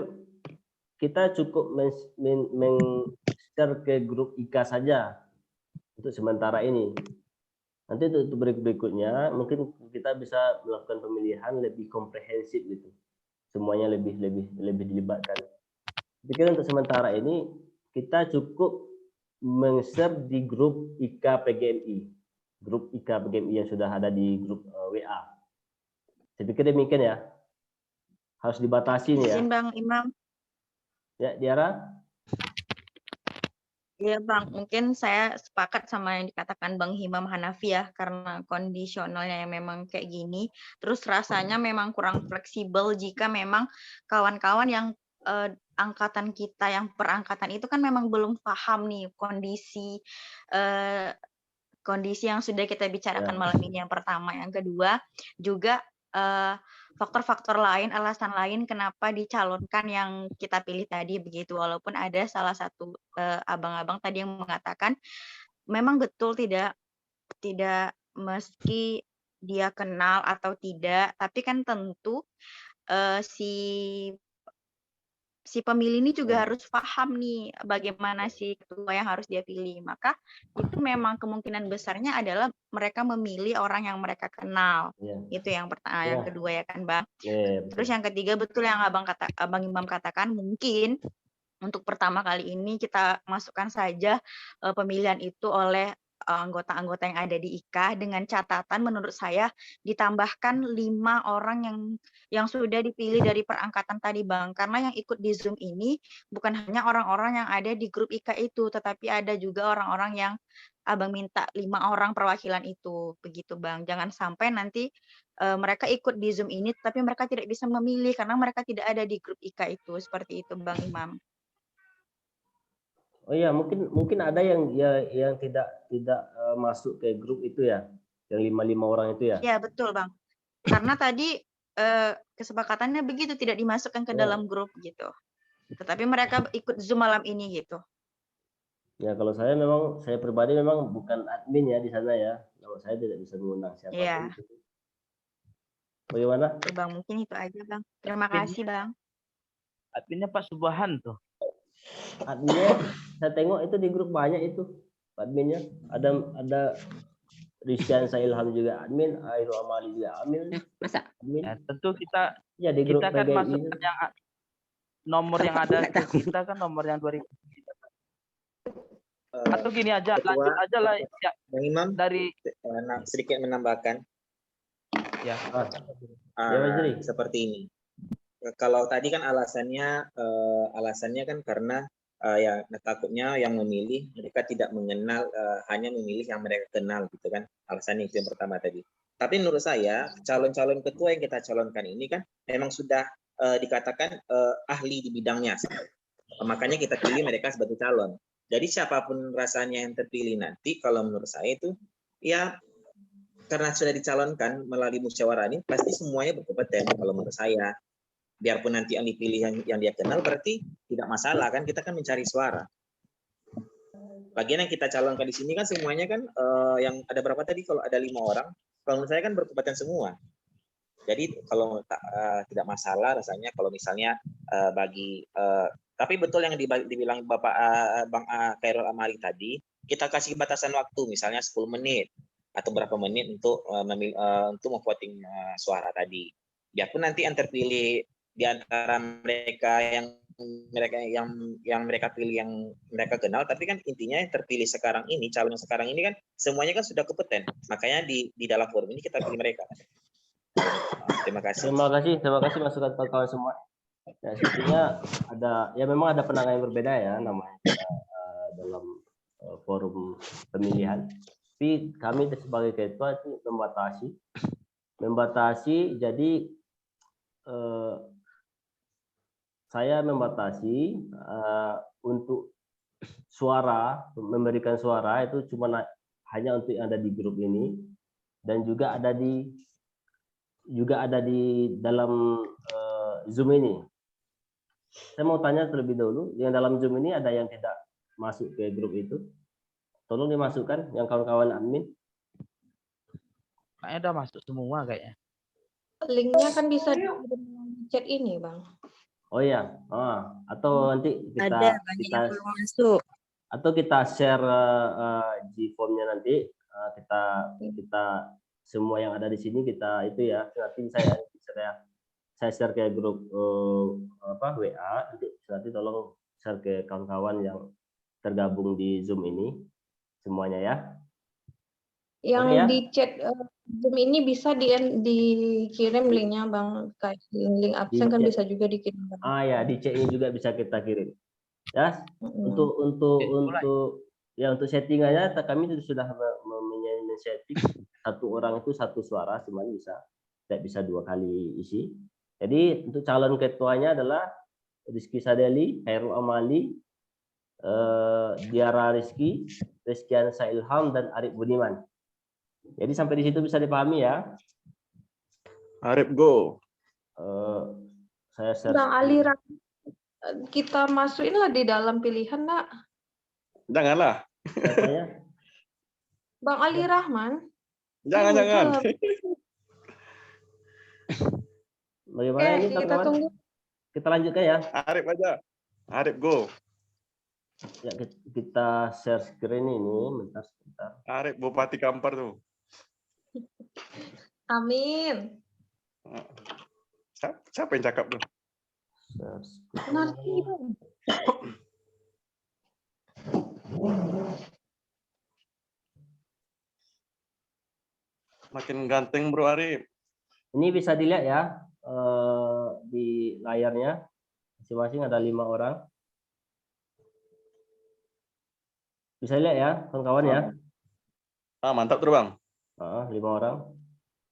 kita cukup men-share ke grup IKA saja untuk sementara ini. Nanti untuk berikutnya mungkin kita bisa melakukan pemilihan lebih komprehensif gitu. Semuanya lebih dilibatkan. Saya pikir untuk sementara ini kita cukup men-share di grup IKA PGMI. Grup IKA PGMI yang sudah ada di grup WA. Saya pikir demikian ya. Harus dibatasi nih ya. Izin Bang Imam. Ya, Diara. Iya Bang, mungkin saya sepakat sama yang dikatakan Bang Himam Hanafi ya, karena kondisionalnya yang memang kayak gini, terus rasanya memang kurang fleksibel jika memang kawan-kawan yang angkatan kita yang perangkatan itu kan memang belum paham nih kondisi yang sudah kita bicarakan malam ini yang pertama, yang kedua juga faktor-faktor lain, alasan lain kenapa dicalonkan yang kita pilih tadi begitu. Walaupun ada salah satu abang-abang tadi yang mengatakan memang betul tidak meski dia kenal atau tidak, tapi kan tentu si pemilih ini juga harus paham nih bagaimana si ketua yang harus dia pilih. Maka itu memang kemungkinan besarnya adalah mereka memilih orang yang mereka kenal. Itu yang pertama, yang kedua ya kan Bang. Terus yang ketiga betul yang Abang Imam katakan, mungkin untuk pertama kali ini kita masukkan saja pemilihan itu oleh anggota-anggota yang ada di IKA dengan catatan menurut saya ditambahkan 5 orang yang sudah dipilih dari perangkatan tadi Bang, karena yang ikut di Zoom ini bukan hanya orang-orang yang ada di grup IKA itu, tetapi ada juga orang-orang yang Abang minta 5 orang perwakilan itu, begitu Bang. Jangan sampai nanti mereka ikut di Zoom ini tapi mereka tidak bisa memilih karena mereka tidak ada di grup IKA itu, seperti itu Bang Imam. Oh iya, mungkin ada yang tidak masuk ke grup itu ya, yang 5 orang itu ya. Iya betul Bang, karena tadi kesepakatannya begitu, tidak dimasukkan ke dalam grup gitu. Tetapi mereka ikut Zoom malam ini gitu. Ya kalau saya pribadi memang bukan admin ya di sana ya. Kalau saya tidak bisa mengundang siapapun. Iya. Bagaimana? Bang, mungkin itu aja Bang. Terima kasih Bang. Adminnya Pak Subhan tuh. Adminnya saya tengok itu di grup banyak itu adminnya. Ada Rizkan Sailham juga admin, Airul Amali juga admin. Masa? Admin. Ya, tentu kita di grup kita kan PGI masuk yang nomor yang ada kita kan nomor yang 2000. Atau gini aja, Ketua, lanjut aja lah ya, Bang Imam, dari sedikit menambahkan. ya. Seperti ini. Kalau tadi kan alasannya kan karena ya takutnya yang memilih mereka tidak mengenal, hanya memilih yang mereka kenal gitu kan, alasannya itu yang pertama tadi. Tapi menurut saya calon-calon ketua yang kita calonkan ini kan memang sudah dikatakan ahli di bidangnya, makanya kita pilih mereka sebagai calon. Jadi siapapun rasanya yang terpilih nanti, kalau menurut saya itu ya karena sudah dicalonkan melalui musyawarah ini pasti semuanya berkompeten kalau menurut saya. Biarpun nanti yang dipilih yang dia kenal berarti tidak masalah kan, kita kan mencari suara. Bagian yang kita calonkan di sini kan semuanya kan yang ada berapa tadi, kalau ada 5 orang, kalau menurut saya kan berkompeten semua. Jadi kalau tidak masalah rasanya kalau misalnya tapi betul yang dibilang Bapak Bang Khairul Amali tadi, kita kasih batasan waktu misalnya 10 menit atau berapa menit untuk memvoting suara tadi. Biarpun nanti yang terpilih di antara mereka yang mereka pilih yang mereka kenal, tapi kan intinya yang terpilih sekarang ini, calon yang sekarang ini kan semuanya kan sudah kompeten. Makanya di dalam forum ini kita pilih mereka. Terima kasih. Terima kasih masukan kawan-kawan semua. Ya, sepertinya memang ada pandangan yang berbeda ya namanya dalam forum pemilihan. Tapi kami sebagai ketua itu membatasi. Jadi saya membatasi untuk memberikan suara itu cuma hanya untuk yang ada di grup ini, dan juga ada di dalam Zoom ini. Saya mau tanya terlebih dulu, yang dalam Zoom ini ada yang tidak masuk ke grup itu, tolong dimasukkan yang kawan-kawan admin. Kayaknya udah masuk semua kayaknya. Linknya kan bisa di chat ini, Bang. Oh ya, atau nanti Ada banyak yang belum masuk. Atau kita share G-formnya nanti, kita semua yang ada di sini kita itu ya, nanti saya share ke grup WA, nanti tolong share ke kawan-kawan yang tergabung di Zoom ini semuanya ya. Yang Oke, ya? di chat Zoom ini bisa dikirim linknya, Bang. Kayak link absen kan bisa juga dikirim. Ya, di chat ini juga bisa kita kirim. Ya, untuk settingannya kami sudah men-setting satu orang itu satu suara, cuma tidak bisa 2 kali isi. Jadi untuk calon ketuanya adalah Rizky Sadeli, Khairul Amali, Diara Rizky, Rizkiansa Ilham, dan Arif Budiman. Jadi sampai di situ bisa dipahami ya. Arif go. Saya share. Bang Ali, kita masukinlah di dalam pilihan, nak. Janganlah. Bang Ali Rahman. Jangan. Bagaimana ini kita teman-teman? tunggu. Kita lanjutkan ya. Arif aja. Arif go. Ya, kita share screen ini. Bentar. Arif Bupati Kampar tuh. Amin. Siapa yang cakap tuh? Narti. Makin ganteng bro Arif. Ini bisa dilihat ya di layarnya. Masing-masing ada 5 orang. Bisa lihat ya kawan-kawan ya. Mantap tuh Bang. 5 orang.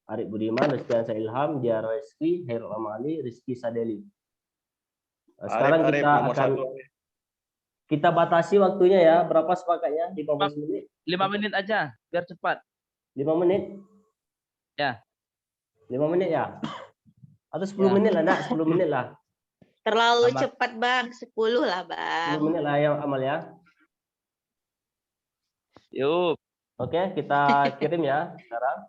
Arif Budiman, Rizkiansa Ilham, Diara Rizky, Khairul Amali, Rizky Sadeli. Sekarang kita batasi waktunya ya. Berapa sepakatnya? 15 menit? 5 menit aja, biar cepat. 5 menit? Ya. 5 menit ya? Atau 10 menit lah, nak? 10 menit lah. Terlalu cepat, Bang. 10 lah, Bang. 10 menit lah ya, Amal ya. Yuk. Oke, kita kirim ya sekarang.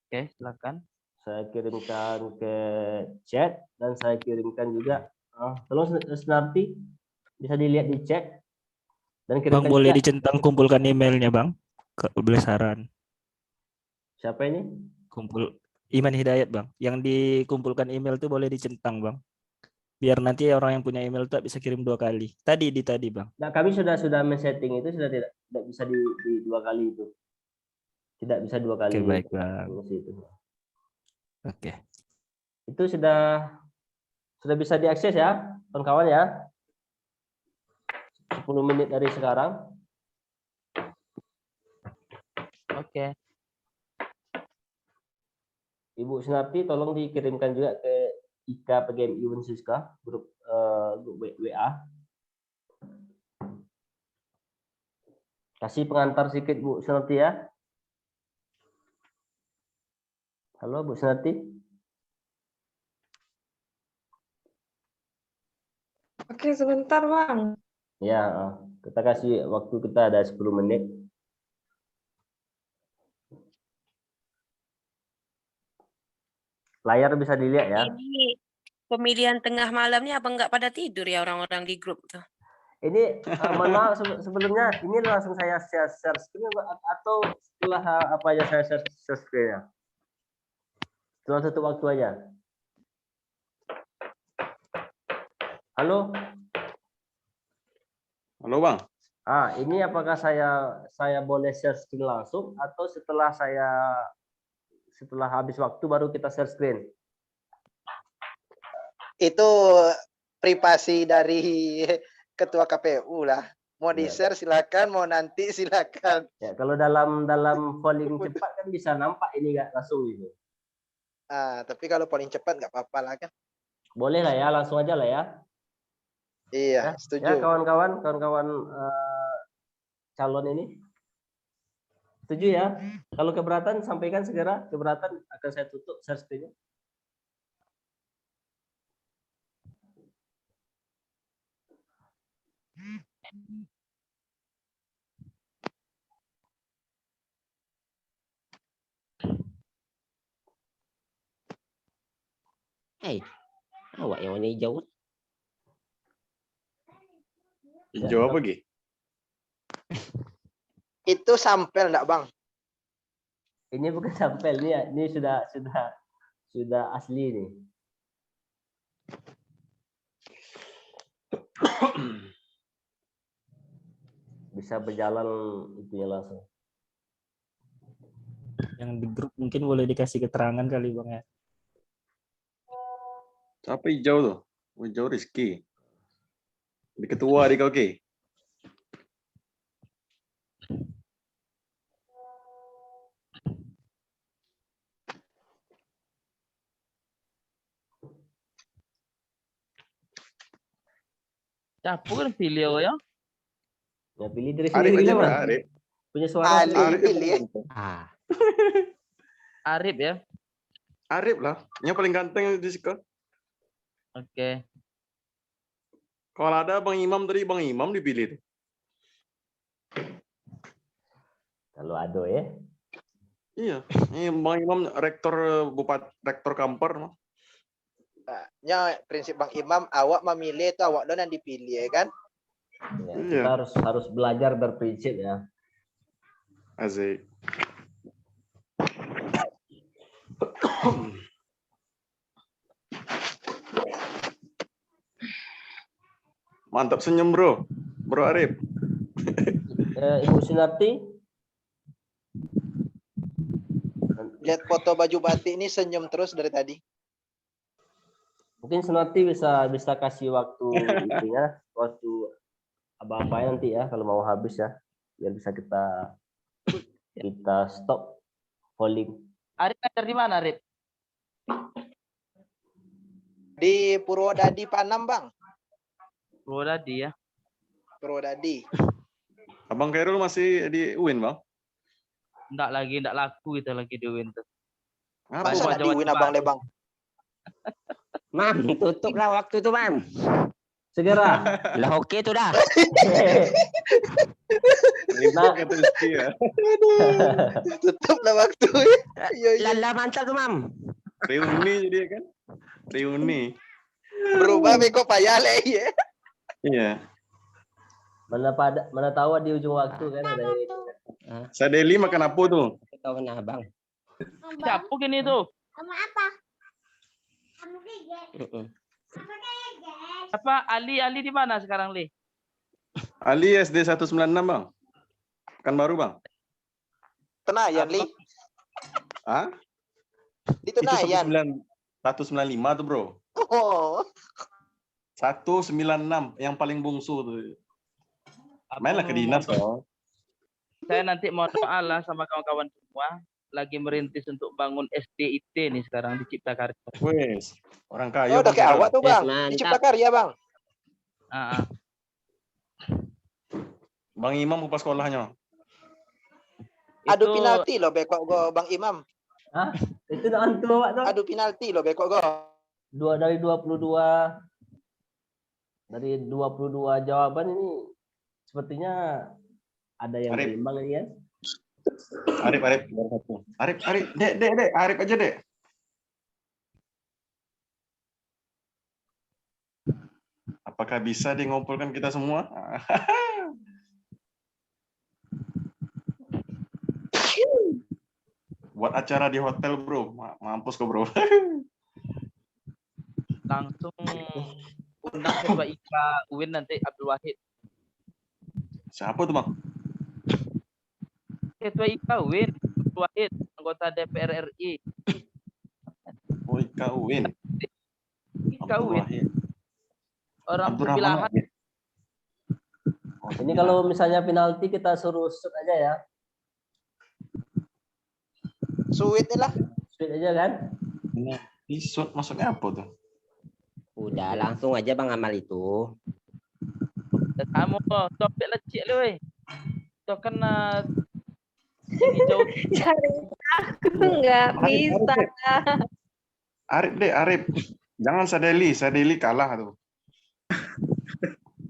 Oke, silakan. Saya kirimkan ke chat dan saya kirimkan juga. Tolong Senarti bisa dilihat di chat dan kirimkan. Bang, boleh dicentang kumpulkan emailnya Bang? Boleh saran. Siapa ini? kumpul Iman Hidayat Bang. Yang dikumpulkan email tuh boleh dicentang Bang. Biar nanti orang yang punya email tuh bisa kirim 2 kali. Tadi Bang. Nah, kami sudah men-setting itu sudah tidak bisa di 2 kali itu. Tidak bisa 2 kali. Oke, baik Bang. Oke. Itu sudah bisa diakses ya, kawan-kawan ya. 10 menit dari sekarang. Oke. Ibu Sunarti tolong dikirimkan juga ke IKA PGMI Unsiska grup WA. Kasih pengantar sedikit Bu Sunarti ya. Halo Bu Sunarti. Oke, sebentar Bang. Ya, kita kasih waktu, kita ada 10 menit. Layar bisa dilihat ya. Ini pemilihan tengah malam nih apa nggak pada tidur ya orang-orang di grup tuh? Ini mohon maaf sebelumnya, ini langsung saya share screen atau setelah apa aja saya share screen-nya? Setelah tutup waktu aja. Halo? Halo Bang. Ini apakah saya boleh share screen langsung atau setelah habis waktu baru kita share screen? Itu privasi dari Ketua KPU lah. Mau di-share silakan, mau nanti silakan. Ya, kalau dalam polling cepat kan bisa nampak ini nggak langsung gitu. Tapi kalau polling cepat nggak apa-apa lah kan. Boleh lah ya, langsung aja lah ya. Iya, setuju. Ya, kawan-kawan calon ini. Setuju ya? Kalau keberatan sampaikan segera, keberatan akan saya tutup share screen-nya. Awak yang warna hijau. Hijau apa Gi? Itu sampel enggak Bang? Ini bukan sampel nih, ini sudah asli nih. Bisa berjalan itunya langsung. Yang di grup mungkin boleh dikasih keterangan kali Bang ya. Siapa hijau tuh? Hijau Rizky. Di ketua di Oke. Capu kan pilih ya. Ya pilih dari Arif sendiri aja lah, Bang. Mas. Arif. Punya suara. Arif ya. Arif lah. Yang paling ganteng di sekolah. Oke. Kalau ada Bang Imam tadi, Bang Imam dipilih. Kalau Ado ya. Iya, ini Bang Imam rektor Kampar. Ya, prinsip Bang Imam, awak memilih itu awak dan yang dipilih ya kan? Ya, kita harus belajar berprinsip ya. Asik. Mantap senyum bro Arif. Ibu Sunarti. Lihat foto baju batik ini senyum terus dari tadi. Mungkin Sunarti bisa kasih waktu itunya, waktu apa-apa nanti ya kalau mau habis ya, biar bisa kita stop polling. Arif ngajar di mana Arif? Di Purwodadi Panam Bang. Purwodadi ya. Purwodadi. Abang Khairul masih di UIN Bang? Enggak laku kita lagi di UIN tuh. Masa nggak di UIN Abang Lebang? Mam, tutuplah waktu tuh, Mam. Segera. Lah oke tuh dah. Tutuplah waktu. Lala mantap tuh, Mam. Reuni jadi kan? Reuni. Berubah beko payah leh ya. Iya. Mana tahu di ujung waktu kan ada. Sadeli makan apa tuh? Tahu nah, Bang. Siapa gini tuh? Sama apa? Apa Ali di mana sekarang, Li? Ali SD 196 bang. Kan baru bang. Tenayan, Li. Ah? Di Itu Tenayan. 195 tuh bro. Oh. 196 yang paling bungsu tuh. Mainlah ke dinas kok. Saya nanti mau doa lah sama kawan-kawan semua. Lagi merintis untuk bangun SDIT nih sekarang di Cipta Karya. Wes, orang kaya. Oh, udah kayak awak tuh bang. Di mantap. Cipta Karya bang. Bang Imam apa sekolahnya? Adu penalti loh bekok go Bang Imam. Hah? Itu antu Pak tuh. Adu penalti loh bekok go. Dari 22 jawaban ini sepertinya ada yang Arif. berimbang ini ya. Arif. Dek, Arif aja dek. Apakah bisa dia ngumpulkan kita semua? Buat acara di hotel bro, mampus kok bro. Langsung undang Ketua IKA UIN nanti Abdul Wahid. Siapa tuh bang? Ketua IKA UIN Abdul Wahid, anggota DPR RI. Oh IKA UIN. IKA UIN. Orang Abdurrahman pilihan. Wahid. Ini kalau misalnya penalti kita suruh shoot aja ya. Sweet lah. Shoot aja kan? Shoot maksudnya apa tuh? Udah langsung aja Bang Amal itu. Kamu topik lecik lu weh. Itu kena tinggi jauh. Cari aku nggak bisa. Arif. Jangan Sadeli kalah tuh.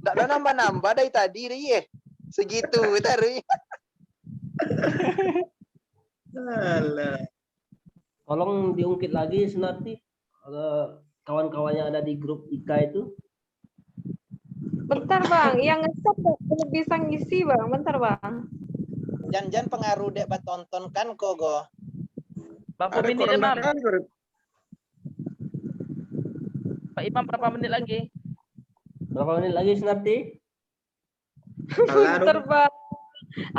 Nggak ada nambah-nambah dari tadi Ri. Segitu tadi. Tolong diungkit lagi Sunarti kawan-kawan yang ada di grup IKA itu. Bentar bang, yang nge-chat belum bisa ngisi bang. Bentar bang. Jangan pengaruh dek buat tonton kan kok go. Berapa menit Imam? Pak Imam berapa menit lagi? Berapa menit lagi Sunarti? Bentar bang.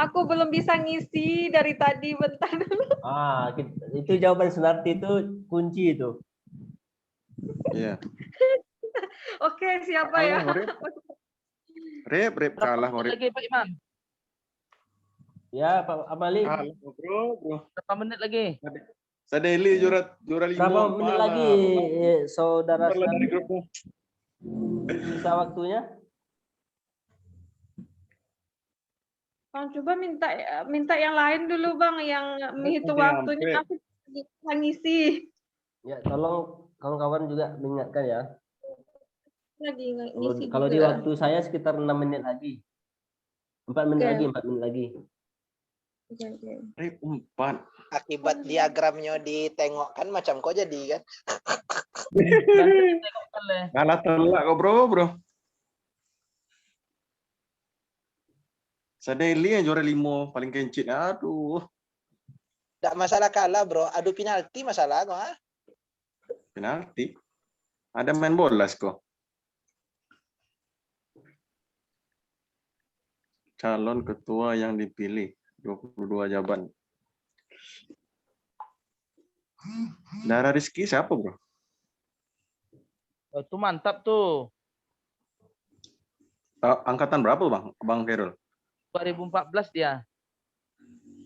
Aku belum bisa ngisi dari tadi, bentar dulu. Itu jawaban Sunarti itu kunci itu. Iya. Oke, siapa ya? Rep kalah Rep. Lagi Pak Imam. Ya, Pak Amali. Bro. Berapa menit lagi? Sadeli juara 5. Berapa menit lagi saudara dari Sunarti? grupnya. Sisa waktunya? Bang, coba minta yang lain dulu bang, yang menghitung waktunya. Aku bisa ngisi. Ya, tolong kawan-kawan juga mengingatkan ya. Lagi ngisi. Kalau di waktu saya sekitar 6 menit lagi. 4 menit lagi, 4 menit lagi. Oke. 4. Akibat diagramnya ditengokkan macam kok jadi kan. Kalah telak kok bro. Sadeli yang juara 5 paling kencit. Aduh. Tidak masalah kalah bro. Adu penalti masalah kok. Penalti. Ada main bola kok. Calon ketua yang dipilih 22 jawaban. Dara Rizky siapa bro? Itu mantap tuh. Angkatan berapa Bang Khairul? 2014 dia.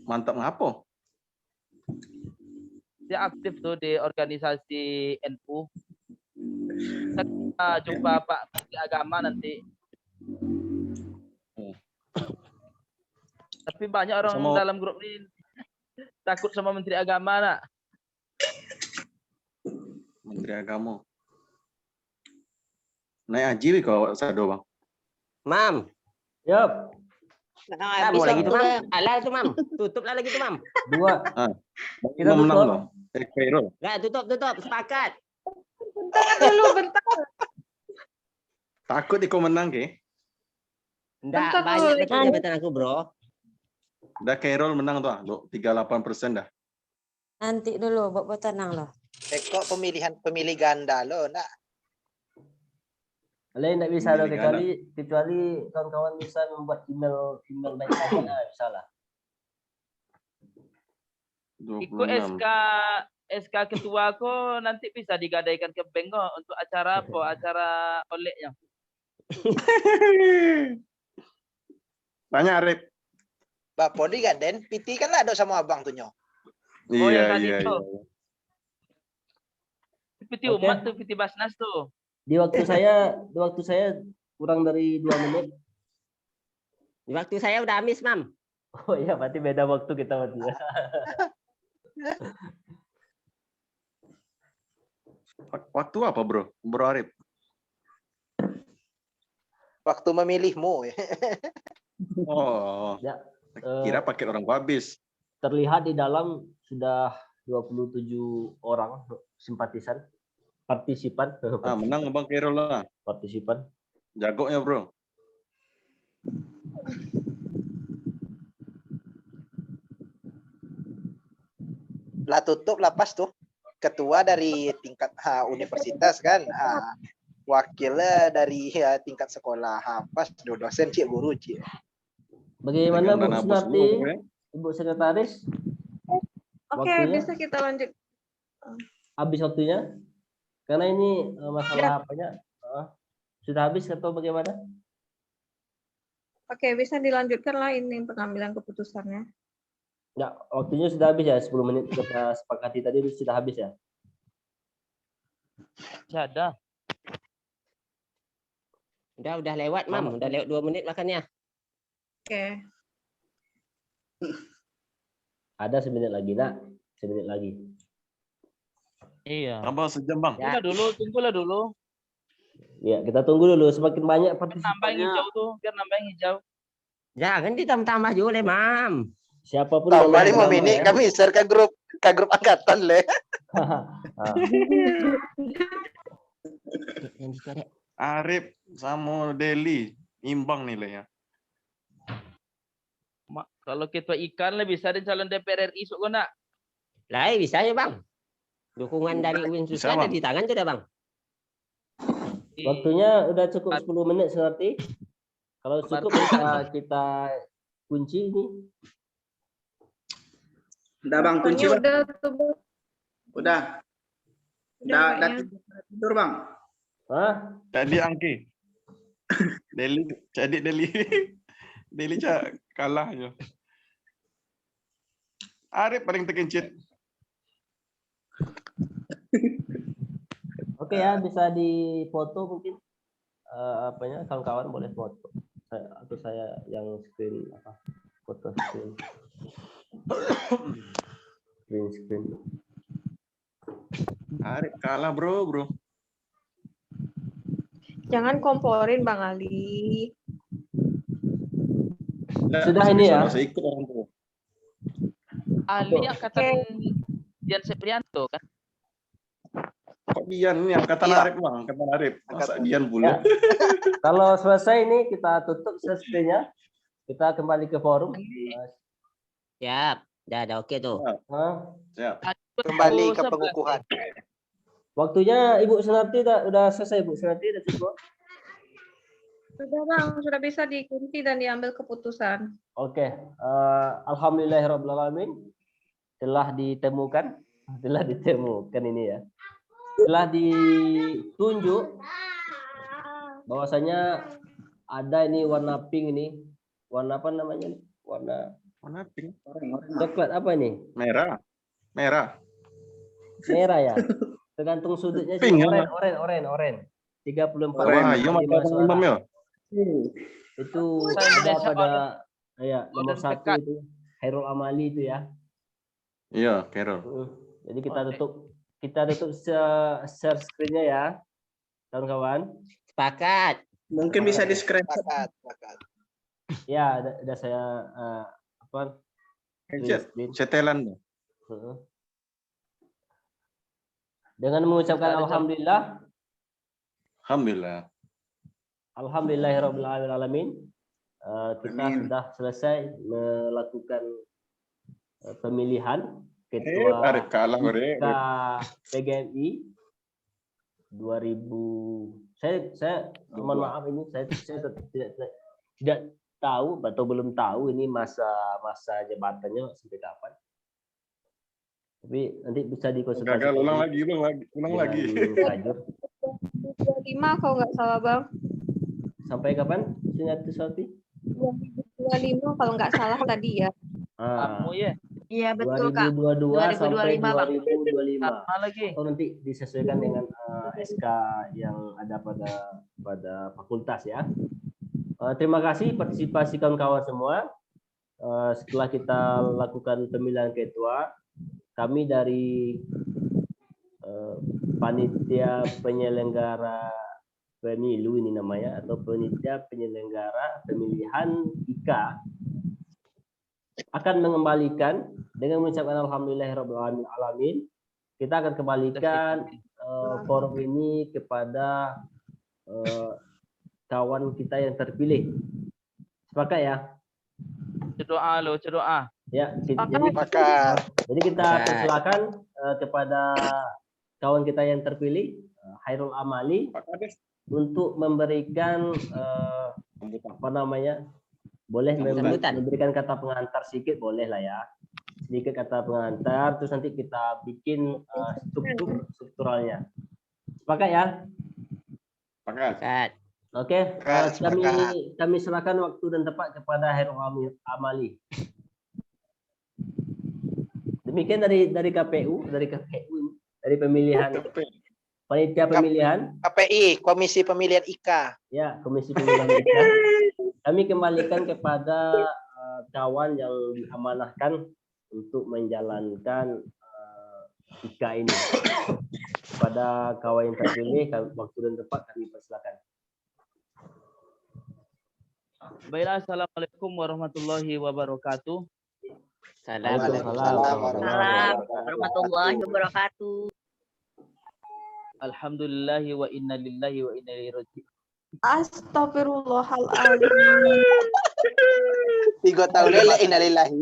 Mantap ngapa? Dia aktif tuh di organisasi NU. Kita jumpa Pak Menteri Agama nanti. Tapi banyak orang dalam grup ini takut sama Menteri Agama nak. Menteri Agama. Naik haji kau Sado bang. Mam. Yup. Nah, mau lagi tuh Mam. Alah tuh Mam. Tutuplah lagi tuh Mam. 2. Kita menang loh. Khairul. Enggak, tutup. Sepakat. Bentar. Takut ikut menang ke? Enggak, banyak lagi jabatan aku, bro. Udah Khairul menang tuh, 38% dah. Nanti dulu, Bobo tenang loh. Kok pemilih ganda loh, nak. Kalian tidak bisa loh, Pemilih kecuali kawan-kawan bisa membuat email baik saja, bisa lah. Ikut 26. SK ketua aku nanti bisa digadaikan ke bank kok untuk acara apa? Acara olehnya. Tanya Arif. Bapak di gaden, PT kan ada sama abang tuh nyo. Oh, yang Iya, tadi iya, tuh. iya. PT umat tuh, PT Basnas tuh. Di waktu saya kurang dari 2 menit. Di waktu saya udah habis, Mam. Oh iya, berarti beda waktu kita berarti ya. Waktu apa bro? Bro Arif? Waktu memilihmu. Oh, Ya, kira pakai orang habis. terlihat di dalam sudah 27 orang simpatisan, partisipan. Menang Bang Khairul lah. Partisipan. Jagonya bro. Lah tutup lapas tuh. Ketua dari tingkat universitas kan. Wakilnya dari tingkat sekolah. Pas dosen cik guru cik. Bagaimana Bu Dengan nabus Sunarti, dulu, ya. Ibu Sekretaris? Oke, Waktunya? bisa kita lanjut. Habis waktunya? Karena ini masalah apanya? Sudah habis atau bagaimana? Oke, bisa dilanjutkan lah ini pengambilan keputusannya. Ya, waktunya sudah habis ya, 10 menit kita sepakati tadi sudah habis ya? Masih ada. Udah lewat, Mam. Udah lewat 2 menit makanya. Oke. Ada 1 menit lagi, nak. 1 menit lagi. Iya. Tambah sejam Bang. Tunggulah dulu. Ya, kita tunggu dulu. Semakin banyak Nambah yang partisipannya. hijau tuh, biar nambah yang hijau. Jangan ditambah juga, Mam. Siapapun Tambah yang 5 menit ya. kami share ke grup angkatan le. Arif sama Deli imbang nilainya. Kalau ketua ikan lah bisa ada calon DPR RI sok nak. Lah, bisa ya, Bang. Dukungan dari Uin Bisa, Susan ada Bang. di tangan sudah, Bang. Waktunya udah cukup 10 menit Sunarti. Kalau cukup bisa kita kunci ini. Udah Bang, kunci Bang. Udah tuh, Bu. Udah kayaknya. tidur Bang. Hah? Jadi Angki. Deli, jadi Deli. Deli kalah aja. Arif paling terkencit. Oke ya, bisa difoto mungkin. Apanya kawan-kawan boleh foto. Saya yang screen foto screen. Screen. Arif kalah bro. Jangan komporin Bang Ali. Sudah ini ya. Saya ikut orang tuh. Ali angkatan Dian Seprianto kan. Kok Dian ini angkatan Iya. Arif Bang, angkatan Arif. Masa Dian pula. Kalau selesai ini kita tutup screen-nya. Kita kembali ke forum. Siap. Udah oke tuh. Siap. Kembali ke pengukuhan. Waktunya Ibu Sunarti udah selesai, Bu Sunarti udah cukup. Sudah Bang, sudah bisa dikunci dan diambil keputusan. Oke, alhamdulillahirobbilalamin telah ditemukan ini ya. Telah ditunjuk bahwasanya ada ini warna pink ini. Warna apa namanya? Warna pink. Coklat apa ini? Merah. Merah ya. Tergantung sudutnya sih. Pink, Oren. 34. Wah, iya makanan umum ya. Itu ada pada nomor 1 itu Khairul Amali itu ya. Iya, Khairul. Jadi kita tutup share screen-nya ya, kawan-kawan. Sepakat. Mungkin bisa di screenshot. Ya, ada saya Setelan. Dengan mengucapkan alhamdulillah. Alhamdulillahirobbilalamin. Kita sudah selesai melakukan pemilihan Ketua tarik kalah IK PGMI 2000. Saya mohon maaf ini saya tidak tahu atau belum tahu ini masa jabatannya sampai kapan. Tapi nanti bisa dikonsultasi. Gagal, ulang lagi. Kajur. 2025 kalau nggak salah Bang. Sampai kapan? Sunyati? 2025 kalau nggak salah tadi ya. Kamu ya. Iya betul Kak. 2022 sampai 2025 Bang. 2025. Sama lagi. Atau nanti disesuaikan dengan SK yang ada pada fakultas ya. Terima kasih partisipasi kawan-kawan semua. Setelah kita lakukan pemilihan ketua, kami dari panitia penyelenggara pemilu ini namanya, atau panitia penyelenggara pemilihan IK, akan mengembalikan dengan mengucapkan alhamdulillahirabbil alamin. Kita akan kembalikan forum ini kepada kawan kita yang terpilih. Sepakat ya? Berdoa lo, berdoa. Ya, jadi kita persilakan kepada kawan kita yang terpilih, Hairul Amali, untuk memberikan apa namanya? Boleh memberikan kata pengantar sedikit, boleh lah ya. Sedikit kata pengantar, terus nanti kita bikin strukturalnya. Sepakat ya? Sepakat. Oke, kami serahkan waktu dan tempat kepada Hairul Amali. Demikian dari KPU, dari pemilihan panitia pemilihan KPI, Komisi Pemilihan IK. Ya, Komisi Pemilihan IK. Kami kembalikan kepada kawan yang diamanahkan untuk menjalankan IK ini. Pada kawan yang terpilih, waktu dan tempat kami persilakan. Baiklah, assalamualaikum warahmatullahi wabarakatuh. Waalaikumsalam warahmatullahi wabarakatuh. Alhamdulillahi wa inna lillahi wa inna ilaihi raji'un. Astagfirullahaladzim. 3 tahun lele innalillahi.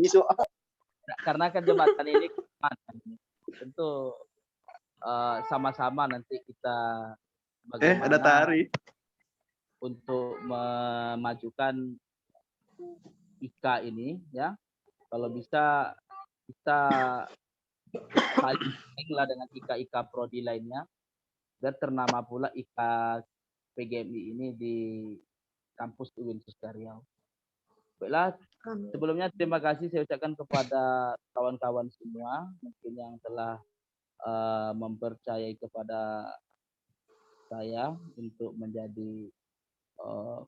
Karena kan jembatan ini tentu sama-sama nanti kita bagaimana ada Tari untuk memajukan IK ini ya. Kalau bisa kita saling lah dengan IK prodi lainnya dan ternama pula IK PGMI ini di kampus UIN Riau. Baiklah, sebelumnya terima kasih saya ucapkan kepada kawan-kawan semua mungkin yang telah mempercayai kepada saya untuk menjadi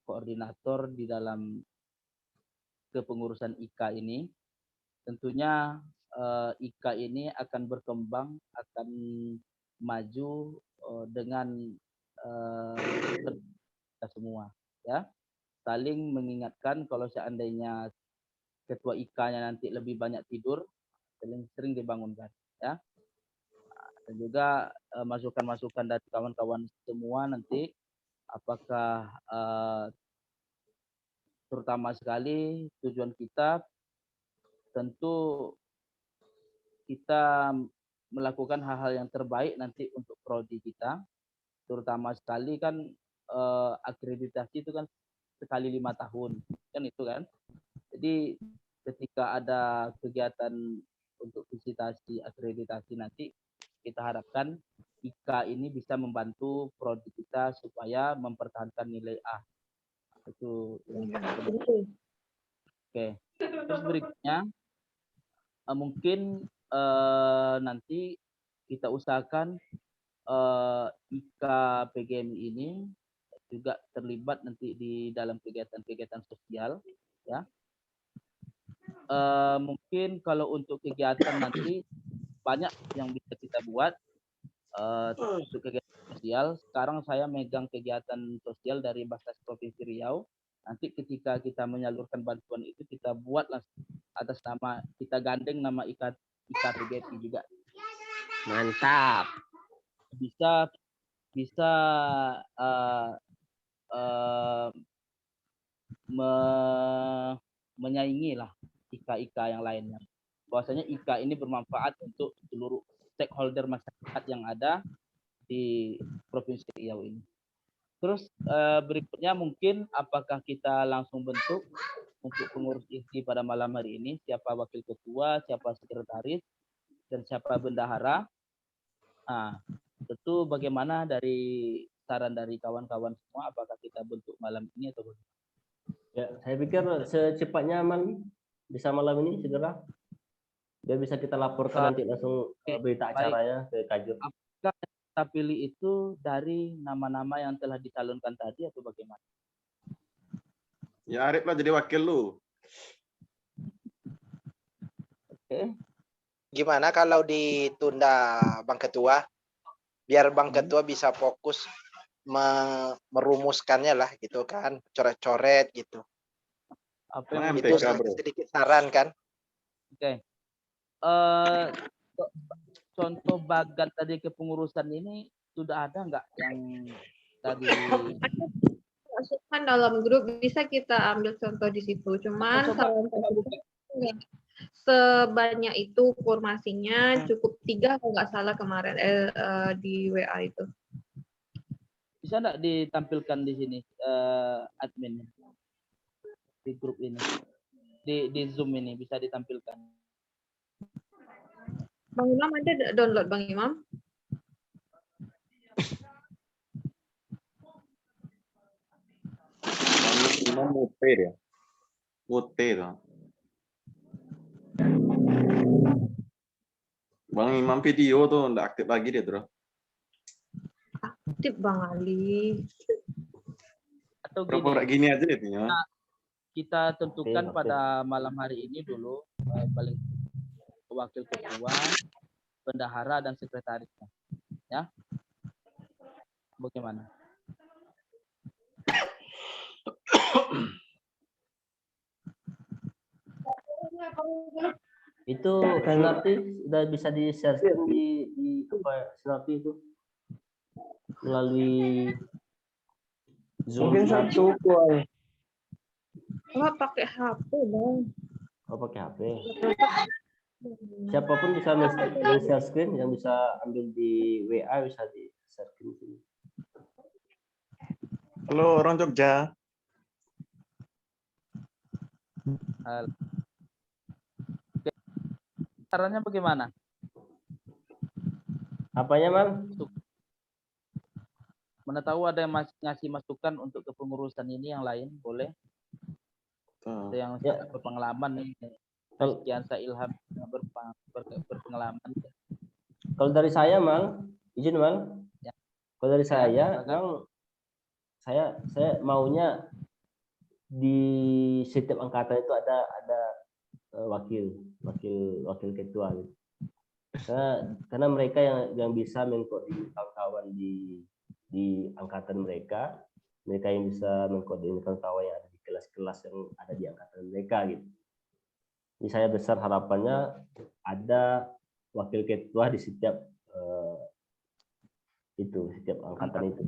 koordinator di dalam kepengurusan IK ini. Tentunya IK ini akan berkembang, akan maju dengan kita semua, ya. Saling mengingatkan kalau seandainya ketua IK-nya nanti lebih banyak tidur, sering dibangunkan, ya. Dan juga masukan-masukan dari kawan-kawan semua nanti, apakah terutama sekali tujuan kita tentu kita melakukan hal-hal yang terbaik nanti untuk prodi kita, terutama sekali kan akreditasi itu kan sekali 5 tahun kan itu kan. Jadi ketika ada kegiatan untuk visitasi akreditasi nanti kita harapkan IK ini bisa membantu prodi kita supaya mempertahankan nilai A. Itu yang Oke. Terus berikutnya mungkin nanti kita usahakan IK PGMI ini juga terlibat nanti di dalam kegiatan-kegiatan sosial, ya. Mungkin kalau untuk kegiatan nanti banyak yang bisa kita buat untuk kegiatan sosial. Sekarang saya megang kegiatan sosial dari Basnas Provinsi Riau. Nanti ketika kita menyalurkan bantuan itu kita buatlah atas nama, kita gandeng nama IK PGMI juga. Mantap. Bisa menyaingi lah IK yang lainnya. bahwasanya IKA ini bermanfaat untuk seluruh stakeholder masyarakat yang ada di Provinsi Riau ini. Terus berikutnya mungkin apakah kita langsung bentuk untuk pengurus inti pada malam hari ini, siapa wakil ketua, siapa sekretaris, dan siapa bendahara. Nah, tentu bagaimana dari saran dari kawan-kawan semua, apakah kita bentuk malam ini atau bagaimana? Ya, saya pikir secepatnya aman bisa malam ini segera. Biar bisa kita laporkan nanti langsung berita acaranya ke Kajur. Apakah kita pilih itu dari nama-nama yang telah dicalonkan tadi atau bagaimana? Ya Arif lah jadi wakil lu. Oke. Gimana kalau ditunda Bang Ketua? Biar Bang Ketua bisa fokus merumuskannya lah gitu kan, coret-coret gitu. Apa yang itu sedikit saran kan? Oke. Contoh bagan tadi kepengurusan ini sudah ada nggak yang tadi masukkan dalam grup, bisa kita ambil contoh di situ. Cuman sebanyak itu formasinya cukup 3 kalau nggak salah kemarin di WA itu. bisa nggak ditampilkan di sini admin di grup ini, di Zoom ini bisa ditampilkan? Bang Imam ada download Bang Imam? Imam mute ya. Mute tuh. Bang Imam video tuh nggak aktif lagi dia terus. Aktif Bang Ali. Atau gini aja deh. Kita tentukan pada malam hari ini dulu paling wakil ketua, bendahara dan sekretarisnya. Ya. Bagaimana? Itu Senarti sudah bisa di-share di apa Senarti itu melalui Zoom. Mungkin satu kuai. Oh, pakai HP Bang. Oh, pakai HP. Siapapun bisa share screen, yang bisa ambil di WA bisa di share screen. Halo orang Jogja. Caranya bagaimana? Apanya, Bang? Mana tahu ada yang ngasih masukan untuk kepengurusan ini yang lain, boleh? Ada yang berpengalaman nih. Sekian saya Ilham berpengalaman. Kalau dari saya, Bang, izin, Bang. Ya. Kalau dari saya, Bang, saya maunya di setiap angkatan itu ada wakil ketua gitu. Karena mereka yang bisa mengkoordinir kawan-kawan di angkatan mereka yang bisa mengkoordinir kawan-kawan yang ada di kelas-kelas yang ada di angkatan mereka gitu. Jadi saya besar harapannya ada wakil ketua di setiap setiap angkatan itu.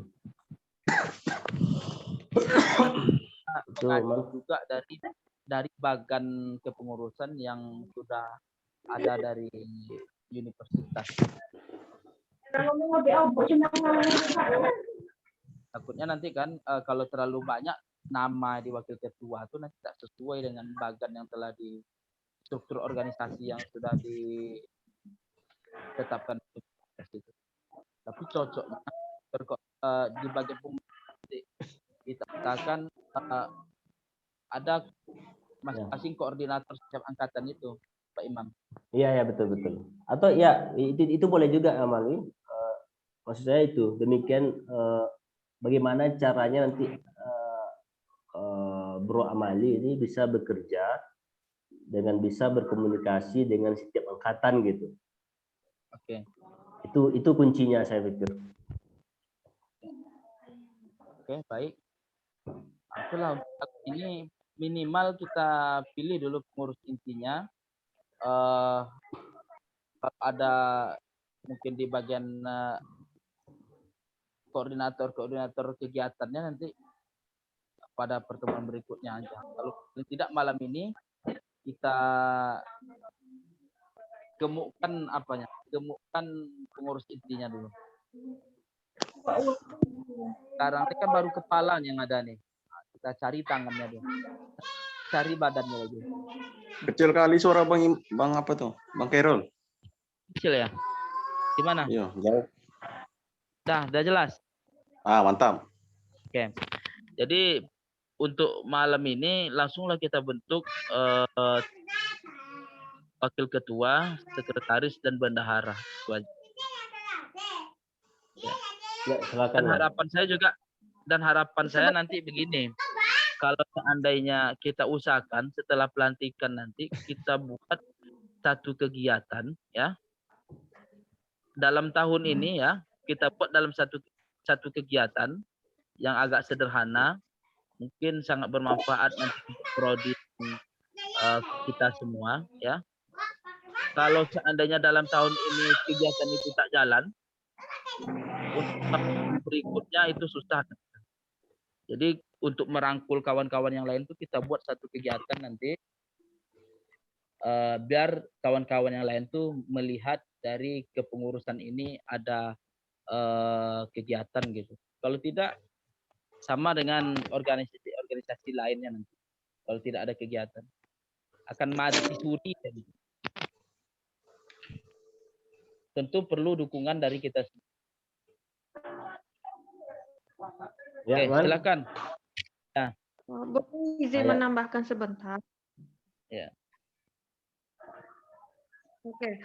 Juga dari bagan kepengurusan yang sudah ada dari universitas. Takutnya nanti kan kalau terlalu banyak nama di wakil ketua itu nanti tak sesuai dengan bagan yang telah di struktur organisasi yang sudah ditetapkan. Tapi cocoknya di bagian kita katakan ada masing-masing koordinator setiap angkatan itu, Pak Imam. Iya betul. Atau ya itu boleh juga Amali. Maksud saya itu demikian bagaimana caranya nanti Bro Amali ini bisa bekerja dengan bisa berkomunikasi dengan setiap angkatan gitu. Oke. Itu kuncinya saya pikir. Oke, baik. Itulah ini minimal kita pilih dulu pengurus intinya. Kalau ada mungkin di bagian koordinator kegiatannya nanti pada pertemuan berikutnya aja. Kalau tidak malam ini kita gemukkan apanya? Gemukkan pengurus intinya dulu. Sekarang ini kan baru kepala yang ada nih. Kita cari tangannya dulu. Cari badannya lagi. Kecil kali suara Bang apa tuh? Bang Kerol. Kecil ya? Gimana? Iya, jauh. Udah jelas? Ah, mantap. Oke. Jadi untuk malam ini langsunglah kita bentuk wakil ketua, sekretaris, dan bendahara. Ya, silakan. Dan harapan saya nanti begini. Kalau seandainya kita usahakan setelah pelantikan nanti kita buat satu kegiatan ya. Dalam tahun ini ya, kita buat dalam satu kegiatan yang agak sederhana, mungkin sangat bermanfaat nanti untuk prodi kita semua ya. Kalau seandainya dalam tahun ini kegiatan itu tak jalan, untuk tahun berikutnya itu susah. Jadi untuk merangkul kawan-kawan yang lain itu kita buat satu kegiatan nanti biar kawan-kawan yang lain tuh melihat dari kepengurusan ini ada kegiatan gitu. Kalau tidak sama dengan organisasi lainnya nanti. Kalau tidak ada kegiatan akan mati suri. Tentu perlu dukungan dari kita semua. Ya, Oke, silakan. Ya. Boleh izin menambahkan sebentar. Ya. Oke.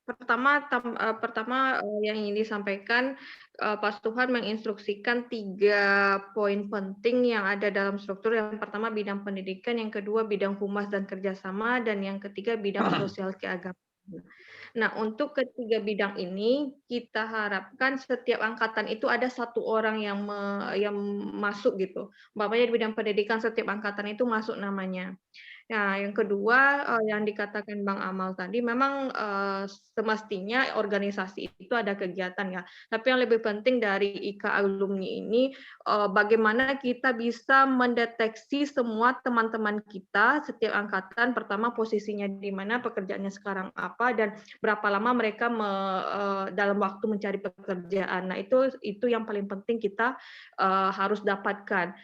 Pertama yang ingin disampaikan, Pak Tuhan menginstruksikan 3 poin penting yang ada dalam struktur. Yang pertama bidang pendidikan, yang kedua bidang humas dan kerjasama, dan yang ketiga bidang sosial keagamaan. Nah, untuk ketiga bidang ini kita harapkan setiap angkatan itu ada 1 orang yang masuk gitu. Umpamanya di bidang pendidikan setiap angkatan itu masuk namanya. Nah, yang kedua yang dikatakan Bang Amal tadi, memang semestinya organisasi itu ada kegiatan ya. Tapi yang lebih penting dari IKA alumni ini, bagaimana kita bisa mendeteksi semua teman-teman kita setiap angkatan, pertama posisinya di mana, pekerjaannya sekarang apa, dan berapa lama mereka dalam waktu mencari pekerjaan. Nah, itu yang paling penting kita harus dapatkan.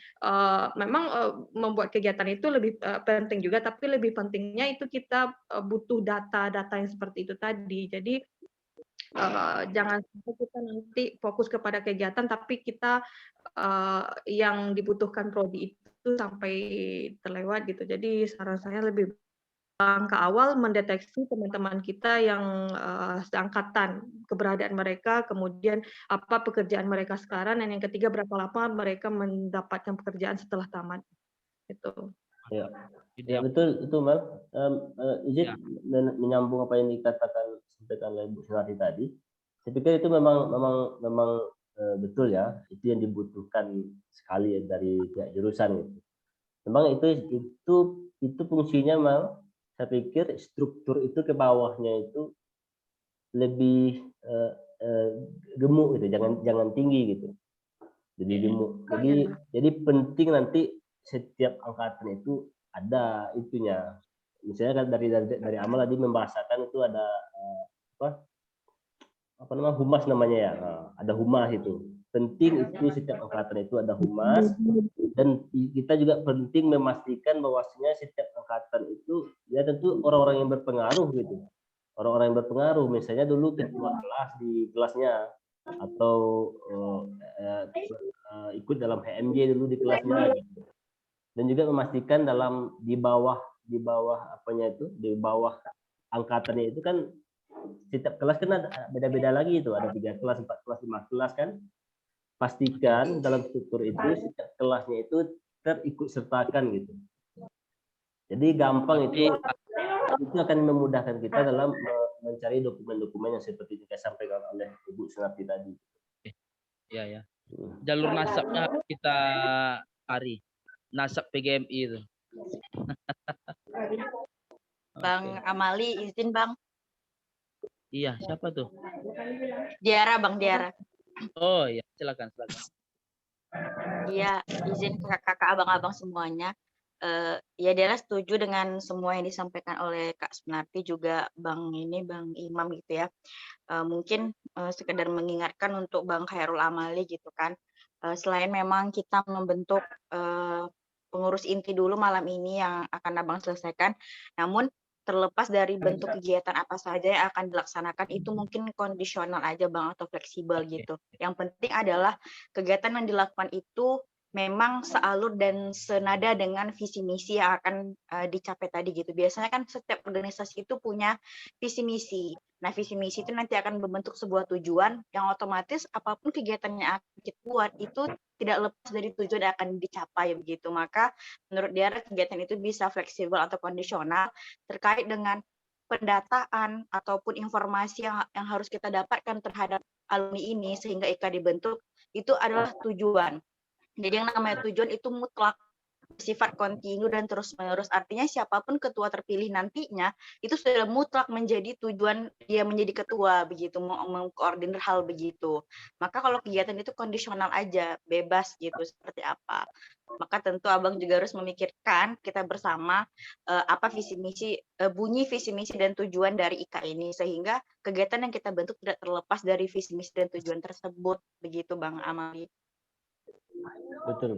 Memang membuat kegiatan itu lebih penting juga, tapi lebih pentingnya itu kita butuh data-data yang seperti itu tadi. Jadi jangan sampai kita nanti fokus kepada kegiatan, tapi kita yang dibutuhkan prodi itu sampai terlewat gitu. Jadi saran saya lebih langkah awal mendeteksi teman-teman kita yang seangkatan, keberadaan mereka, kemudian apa pekerjaan mereka sekarang, dan yang ketiga berapa lama mereka mendapatkan pekerjaan setelah tamat. Itu. Ya, betul itu Mal. Izin menyambung apa yang dikatakan oleh Bu Sunarti tadi. Saya pikir itu memang betul ya. Itu yang dibutuhkan sekali dari pihak jurusan gitu. Memang itu fungsinya Mal. Saya pikir struktur itu ke bawahnya itu lebih gemuk gitu, jangan tinggi gitu. Jadi gemuk. Jadi penting nanti setiap angkatan itu ada itunya. Misalnya kan dari Amal tadi membahasakan itu ada apa namanya, humas namanya ya. Ada humas itu. Penting itu setiap angkatan itu ada humas, dan kita juga penting memastikan bahwasanya setiap angkatan itu ya tentu orang-orang yang berpengaruh gitu. Orang-orang yang berpengaruh, misalnya dulu ketua kelas di kelasnya, atau ikut dalam HMJ dulu di kelasnya gitu. Dan juga memastikan di bawah apanya itu, di bawah angkatannya itu kan setiap kelas kan ada beda-beda lagi itu, ada 3 kelas, 4 kelas, 5 kelas kan. Pastikan dalam struktur itu setiap kelasnya itu terikut sertakan gitu. Jadi gampang itu akan memudahkan kita dalam mencari dokumen-dokumen yang seperti yang disampaikan oleh Ibu Sunarti tadi. Ya. Jalur nasabnya kita cari. Nasab PGMI itu. Bang Amali, izin Bang. Iya, siapa tuh? Diara, Bang Diara. Oh iya, silakan. Iya, izin kakak-kakak, abang-abang semuanya. ya Dela setuju dengan semua yang disampaikan oleh Kak Sunarti juga Bang Imam gitu ya. Mungkin sekedar mengingatkan untuk Bang Khairul Amali gitu kan. Selain memang kita membentuk pengurus inti dulu malam ini yang akan Abang selesaikan, namun terlepas dari bentuk kegiatan apa saja yang akan dilaksanakan itu mungkin kondisional aja Bang atau fleksibel gitu. Yang penting adalah kegiatan yang dilakukan itu memang sealur dan senada dengan visi misi yang akan dicapai tadi gitu. Biasanya kan setiap organisasi itu punya visi misi. Nah, visi misi itu nanti akan membentuk sebuah tujuan yang otomatis apapun kegiatan yang akan kita buat itu tidak lepas dari tujuan yang akan dicapai begitu. Maka menurut dia kegiatan itu bisa fleksibel atau kondisional terkait dengan pendataan ataupun informasi yang harus kita dapatkan terhadap alumni ini sehingga IKA dibentuk itu adalah tujuan. Jadi yang namanya tujuan itu mutlak bersifat kontinu dan terus-menerus. Artinya siapapun ketua terpilih nantinya itu sudah mutlak menjadi tujuan dia menjadi ketua begitu, mengkoordinir hal begitu. Maka kalau kegiatan itu kondisional aja, bebas gitu seperti apa. Maka tentu Abang juga harus memikirkan kita bersama apa visi misi, bunyi visi misi dan tujuan dari IKA ini sehingga kegiatan yang kita bentuk tidak terlepas dari visi misi dan tujuan tersebut begitu Bang Amali. Betul.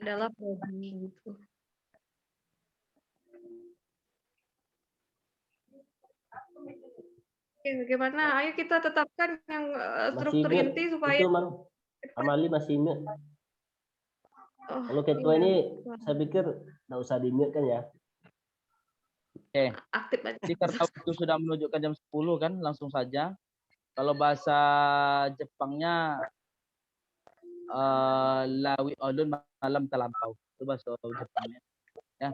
Adalah prodi gitu. Oke, bagaimana? Ayo kita tetapkan yang struktur Masih inti supaya itu Mang Amali masih mute. Kalau ketua iya. ini saya pikir nggak usah di mute kan ya. Oke. Aktif aja. Jadi karena waktu sudah menunjukkan jam 10 kan, langsung saja. Kalau bahasa Jepangnya lawi olun malam terlampau. Itu bahasa Jepangnya. Ya.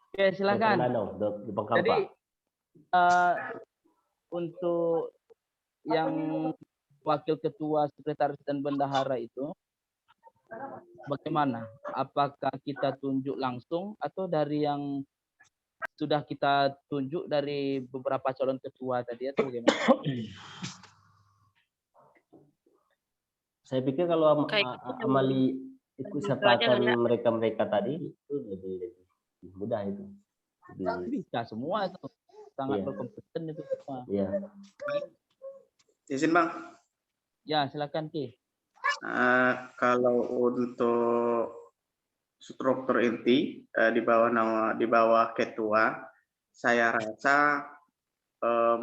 Oke, silakan. Jadi untuk yang wakil ketua, sekretaris dan bendahara itu bagaimana? Apakah kita tunjuk langsung atau dari yang sudah kita tunjuk dari beberapa calon ketua tadi atau bagaimana? Saya pikir kalau Amali ikut sertakan mereka tadi itu lebih mudah itu. Bisa semua itu sangat berkompeten itu semua. Iya. Izin Bang. Ya silakan Ki. Kalau untuk struktur inti di bawah ketua, saya rasa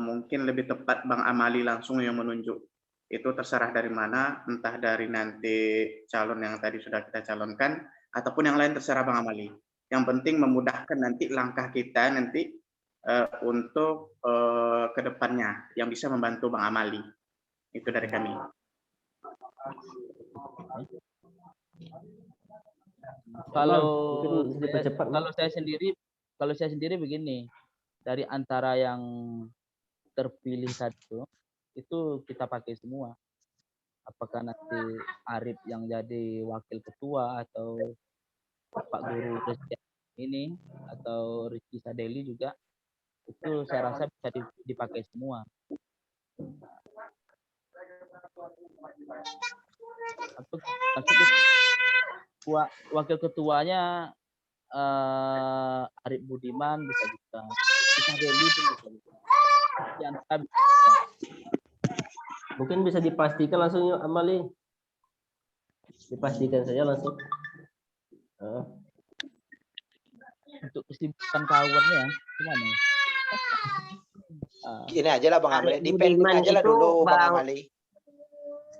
mungkin lebih tepat Bang Amali langsung yang menunjuk. Itu terserah dari mana, entah dari nanti calon yang tadi sudah kita calonkan, ataupun yang lain terserah Bang Amali. Yang penting memudahkan nanti langkah kita nanti untuk ke depannya, yang bisa membantu Bang Amali. Itu dari kami. Kalau saya sendiri begini, dari antara yang terpilih satu itu kita pakai semua. Apakah nanti Arif yang jadi wakil ketua atau Pak Guru Rizky ini atau Rizky Sadeli juga itu saya rasa bisa dipakai semua. Wakil ketuanya Arif Budiman bisa Sadeli pun bisa. Mungkin bisa dipastikan langsung yuk Amali. Dipastikan saja langsung. Untuk kesibukan kawannya gimana? Gini aja lah Bang Amali, dipending aja lah dulu Bang Amali.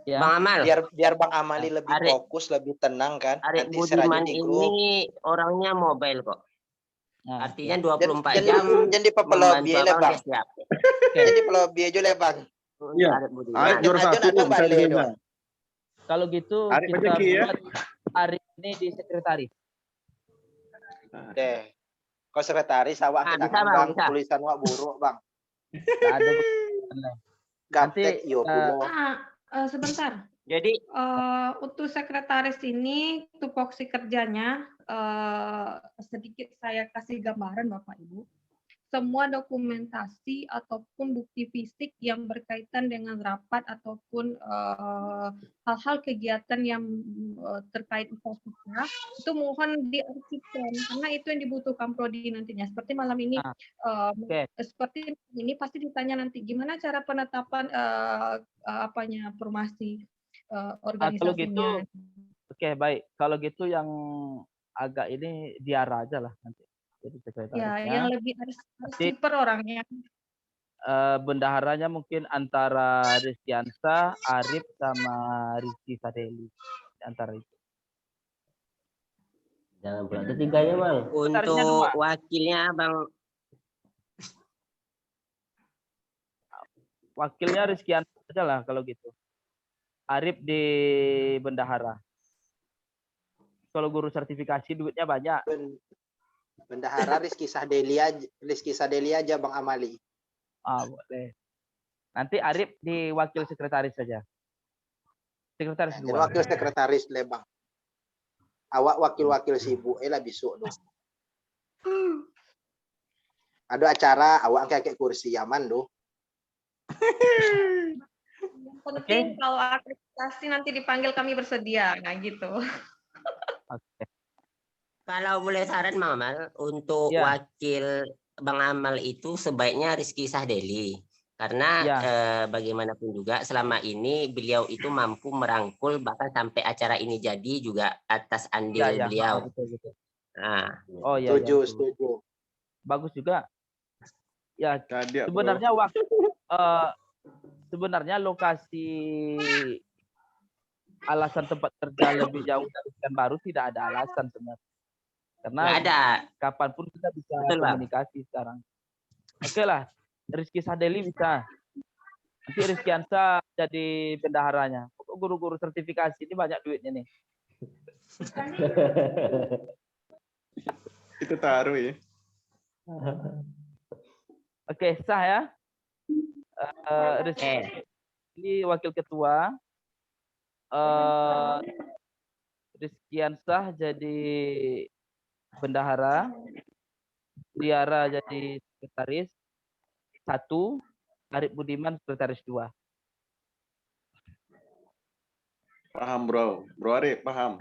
Ya. Bang Amal. Biar Bang Amali lebih fokus, lebih tenang kan. Arif nanti Budiman di grup. ini orangnya mobile kok. Nah, artinya 24 jam. Jadi pepelobi lah Bang. Jadi pepelobi aja lah Bang. Iya. Arif juara satu tuh bisa diundang. Kalau gitu Arif kita rezeki, ya. buat Arif ini di sekretaris. Deh. Kau sekretaris awak kita Bang, tulisan wak buruk Bang. Ada gaptek yo sebentar. Jadi untuk sekretaris ini tupoksi kerjanya sedikit saya kasih gambaran Bapak Ibu. semua dokumentasi ataupun bukti fisik yang berkaitan dengan rapat ataupun hal-hal kegiatan yang terkait infrastruktur itu mohon diarsipkan karena itu yang dibutuhkan prodi nantinya. Seperti malam ini, seperti ini pasti ditanya nanti gimana cara penetapan formasi Kalau gitu, organisasinya. baik. Kalau gitu yang agak ini Diara aja lah nanti. Jadi sekretarisnya. Ya, yang lebih arsiper orangnya. Bendaharanya mungkin antara Rizkyansa, Arif sama Rizky Sadeli. Antara itu. Jangan pula ketiganya, Bang. Untuk wakilnya Bang, wakilnya Rizkyansa aja lah kalau gitu. Arif di bendahara. Kalau guru sertifikasi duitnya banyak. Bendahara Rizky Sadeli aja Bang Amali. Boleh. Nanti Arif di wakil sekretaris saja. Sekretaris Jadi dua. wakil sekretaris le Bang. Awak wakil-wakil sibuk lah besok tuh. Ada acara awak kayak kursi aman tuh. Yang penting kalau akreditasi nanti dipanggil kami bersedia, nah gitu. kalau boleh saran Bang Amal, untuk wakil Bang Amal itu sebaiknya Rizky Sadeli. Karena bagaimanapun juga selama ini beliau itu mampu merangkul bahkan sampai acara ini jadi juga atas andil beliau. Betul. Nah, Setuju. Bagus juga. Ya, sebenarnya sebenarnya lokasi alasan tempat kerja lebih jauh dari Pekanbaru tidak ada alasan sebenarnya. Karena kapanpun kita bisa komunikasi sekarang. Oke lah, Rizky Sadeli bisa. Nanti Rizkyansa jadi bendaharanya. Guru-guru sertifikasi ini banyak duitnya nih. Itu taruh ya. Oke, sah ya. Rizky ini wakil ketua. Rizkyansa jadi bendahara. Diara jadi sekretaris 1, Arif Budiman sekretaris 2. Paham bro Arif paham.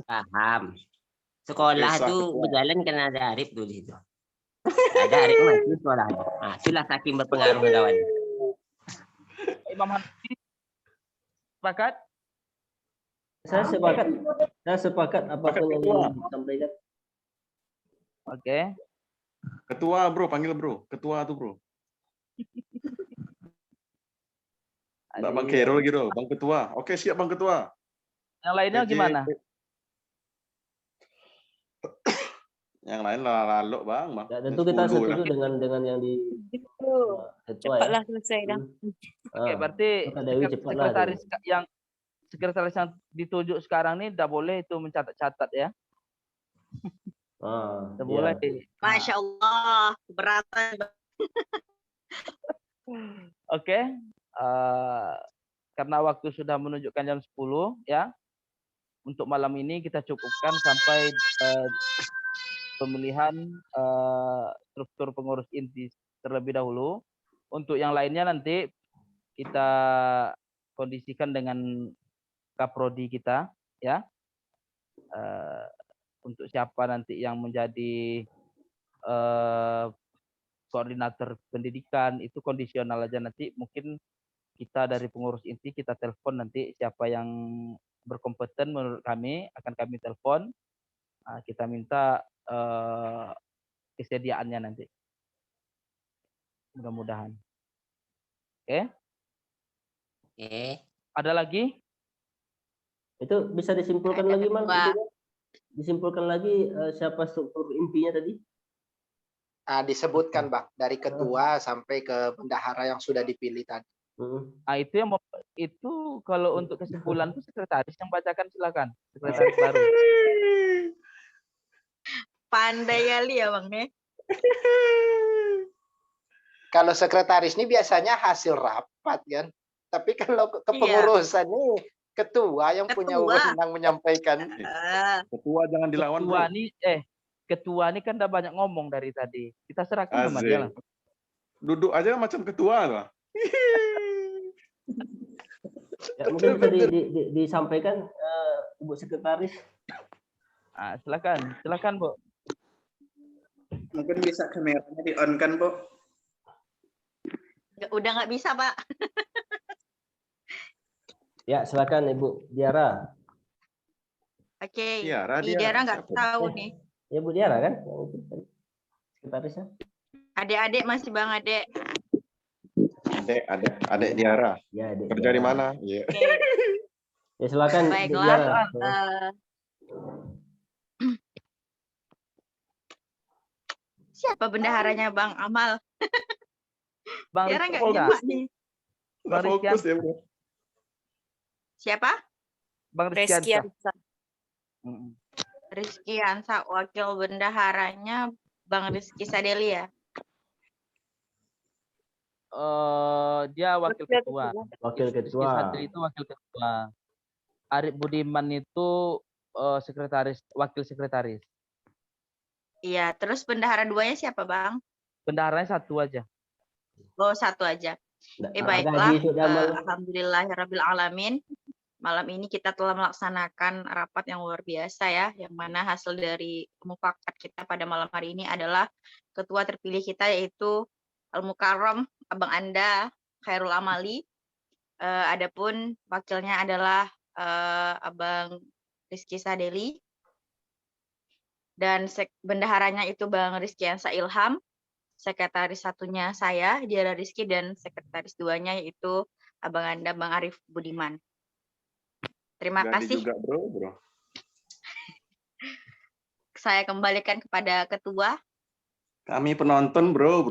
Paham. Sekolah tuh berjalan karena ada Arif dulu itu. Ada Arif mati sekolah. Nah, itulah saking berpengaruh kawan. Imam Hanafi sepakat? Saya sepakat apapun yang disampaikan. Oke. Ketua bro, panggil bro. Ketua tuh bro. Enggak Bang Khairul gitu, Bang Ketua. Oke siap Bang Ketua. Yang lainnya gimana? Yang lain lalu Bang. Ya, tentu kita setuju dengan yang di ketua ya. Cepatlah selesai dah. Oke, berarti sekretaris yang ditunjuk sekarang ini tidak boleh itu mencatat-catat ya. Boleh. Masya Allah, keberatan. Oke. Karena waktu sudah menunjukkan jam 10 ya. Untuk malam ini kita cukupkan sampai pemilihan struktur pengurus inti terlebih dahulu. Untuk yang lainnya nanti kita kondisikan dengan kaprodi kita ya. Untuk siapa nanti yang menjadi koordinator pendidikan itu kondisional aja, nanti mungkin kita dari pengurus inti kita telepon nanti siapa yang berkompeten menurut kami akan kami telepon, kita minta kesediaannya nanti mudah-mudahan. Oke. Ada lagi? Itu bisa disimpulkan lagi Mal? Disimpulkan lagi siapa struktur intinya tadi? Disebutkan Bang, dari ketua sampai ke bendahara yang sudah dipilih tadi. Itu kalau untuk kesimpulan itu sekretaris yang bacakan, silakan. Sekretaris baru. Pandai kali ya Bang ya. Kalau sekretaris ini biasanya hasil rapat kan. Tapi kalau kepengurusan nih ketua yang punya wewenang menyampaikan. Ketua jangan dilawan. Ketua ketua ini kan udah banyak ngomong dari tadi. Kita serahkan sama dia lah. Asik. Duduk aja macam ketua lah. Ya, mungkin bisa disampaikan Ibu Sekretaris. Ah, silakan Bu. Mungkin bisa kameranya di-on kan, Bu? Udah nggak bisa, Pak. Ya, silakan Ibu Diara. Oke. Tiara, Diara nggak siapa? tahu nih. Ya, Bu Diara kan? Sekretarisnya. Adik-adik masih Bang Adek. Adek Diara. Ya, Adik Kerja di Diara. mana? Iya. Oke. Ya, silakan Ibu Baiklah. Diara. Siapa bendaharanya Bang Amal? Bang Diara nggak Rizky, nyimak nih. Nggak Bang fokus Rizky. ya, Bro. Siapa? Bang Rizky Reski Ansa. Ansa. Rizky Ansa, wakil bendaharanya Bang Rizky Sadeli ya? Dia wakil ketua. Wakil Rizky ketua. Sadri itu wakil ketua. Arif Budiman itu wakil sekretaris. Iya, terus bendahara duanya siapa Bang? Bendaharanya satu aja. Oh, satu aja. Baiklah. Alhamdulillahirabbil alamin. Malam ini kita telah melaksanakan rapat yang luar biasa ya, yang mana hasil dari mufakat kita pada malam hari ini adalah ketua terpilih kita yaitu Al-Mukarram Abang Anda Khairul Amali. Adapun wakilnya adalah Abang Rizky Sadeli. Dan bendaharanya itu Bang Rizky Ansa Ilham. Sekretaris satunya saya, Diara Rizky, dan sekretaris duanya yaitu Abang Anda Bang Arif Budiman. Terima Jadi kasih. juga, Bro. Saya kembalikan kepada ketua. Kami penonton, Bro.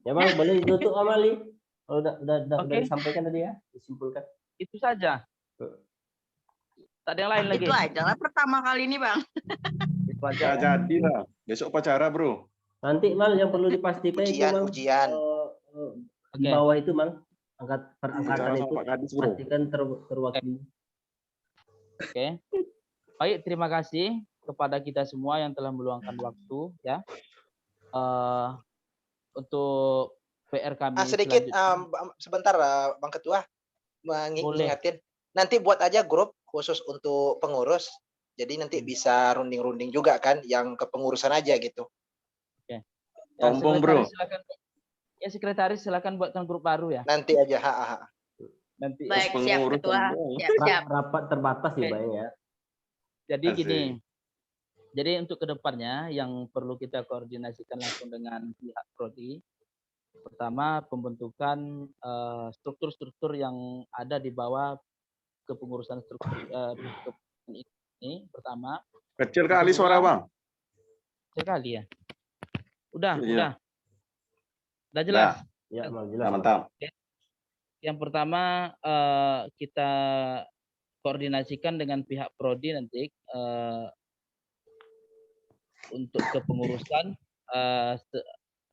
Ya, Bang, boleh ditutup Amali. Kalau udah Oke. disampaikan tadi ya, disimpulkan. Itu saja. Tak ada yang lain lagi. Itu aja lah pertama kali ini Bang. Itu aja. Nggak jadi lah. Besok upacara, Bro. Nanti Mal yang perlu dipastikan itu Mal, Ujian. di Oke. bawah itu Mal, perangkatan Upacara itu sama Pak Kadis, Bro. pastikan terwakili. Oke. Baik, terima kasih kepada kita semua yang telah meluangkan waktu ya. Untuk PR kami Sedikit selanjutnya. sebentar Bang Ketua Boleh. mengingatin. Nanti buat aja grup khusus untuk pengurus. Jadi nanti bisa runding-runding juga kan yang kepengurusan aja gitu. Ya, Sombong, Bro. Sekretaris silakan buatkan grup baru ya. Nanti aja. Nanti. Baik, siap pengurus ketua. semua. Siap. Rapat terbatas ya, Oke. Bang ya. Jadi Asik. gini. Jadi untuk kedepannya yang perlu kita koordinasikan langsung dengan pihak Prodi. Pertama, pembentukan struktur-struktur yang ada di bawah kepengurusan struktur ini. Pertama. Kecil kali suara, Bang. Sekali ya. Udah. Iya. Udah jelas. Ya, Mal, jelas. Mal. Mantap. Yang pertama kita koordinasikan dengan pihak Prodi nanti untuk kepengurusan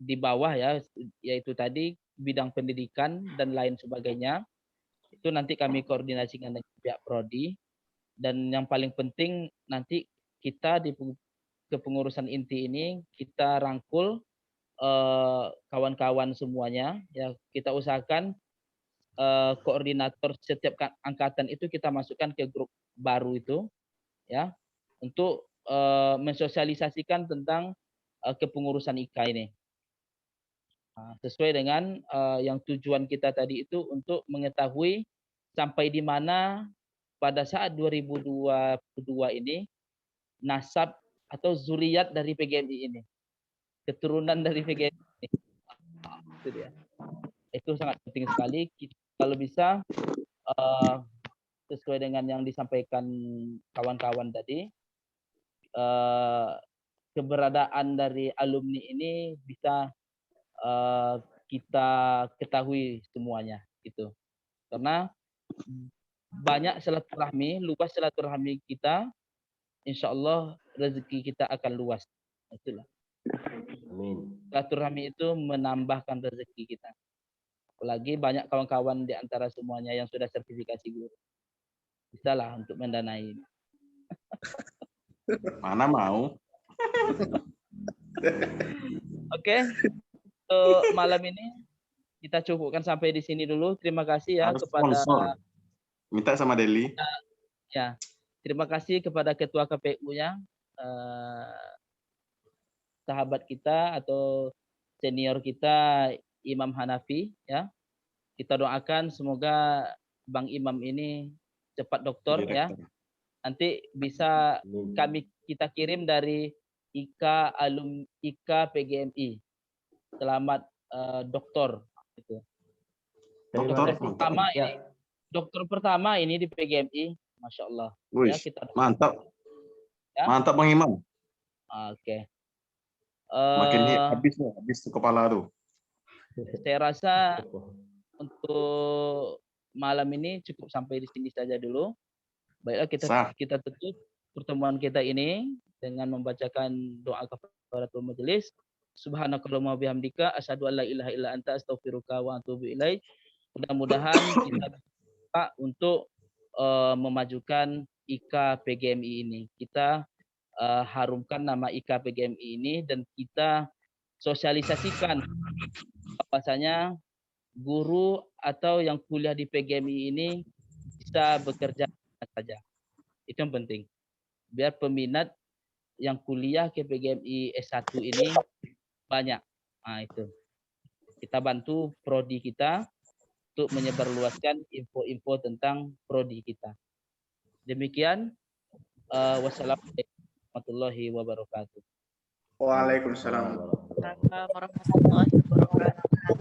di bawah ya, yaitu tadi bidang pendidikan dan lain sebagainya. Itu nanti kami koordinasikan dengan pihak Prodi. Dan yang paling penting nanti kita di kepengurusan inti ini kita rangkul kawan-kawan semuanya ya, kita usahakan koordinator setiap angkatan itu kita masukkan ke grup baru itu ya, untuk mensosialisasikan tentang kepengurusan IKA ini. Sesuai dengan yang tujuan kita tadi itu untuk mengetahui sampai di mana pada saat 2022 ini nasab atau zuriat dari PGMI ini, keturunan dari PGMI ini. Itu dia. Itu sangat penting sekali. Kalau bisa sesuai dengan yang disampaikan kawan-kawan tadi, keberadaan dari alumni ini bisa kita ketahui semuanya gitu. Karena banyak silaturahmi, luas silaturahmi kita, insya Allah rezeki kita akan luas. Itulah. Amin. Silaturahmi itu menambahkan rezeki kita. Apalagi banyak kawan-kawan di antara semuanya yang sudah sertifikasi guru. Bisalah untuk mendanai. Mana mau? Oke, untuk malam ini kita cukupkan sampai di sini dulu. Terima kasih ya Harus kepada sponsor. Minta sama Deli. ya. Terima kasih kepada Ketua KPU-nya, sahabat kita atau senior kita Imam Hanafi ya. Kita doakan semoga Bang Imam ini cepat doktor ya. Nanti bisa kita kirim dari IKA PGMI. Selamat doktor gitu. Dokter pertama ini di PGMI, Masya Allah. Wih, Ya, kita mantap. Ya. Mantap Bang Imam. Oke. Makin habis tuh kepala tuh. Saya rasa untuk malam ini cukup sampai di sini saja dulu. Baiklah kita tutup pertemuan kita ini dengan membacakan doa kafaratul majelis. Subhanakallahumma bihamdika asyhadu an la ilaha illa anta astaghfiruka wa atubu ilaik. Mudah-mudahan kita bisa untuk memajukan IKA PGMI ini. Kita harumkan nama IKA PGMI ini dan kita sosialisasikan bahwasanya guru atau yang kuliah di PGMI ini bisa bekerja saja. Itu yang penting. Biar peminat yang kuliah ke PGMI S1 ini banyak. Nah, itu. Kita bantu prodi kita untuk menyebarluaskan info-info tentang prodi kita. Demikian. Wassalamualaikum warahmatullahi wabarakatuh. Waalaikumsalam. Warahmatullahi wabarakatuh.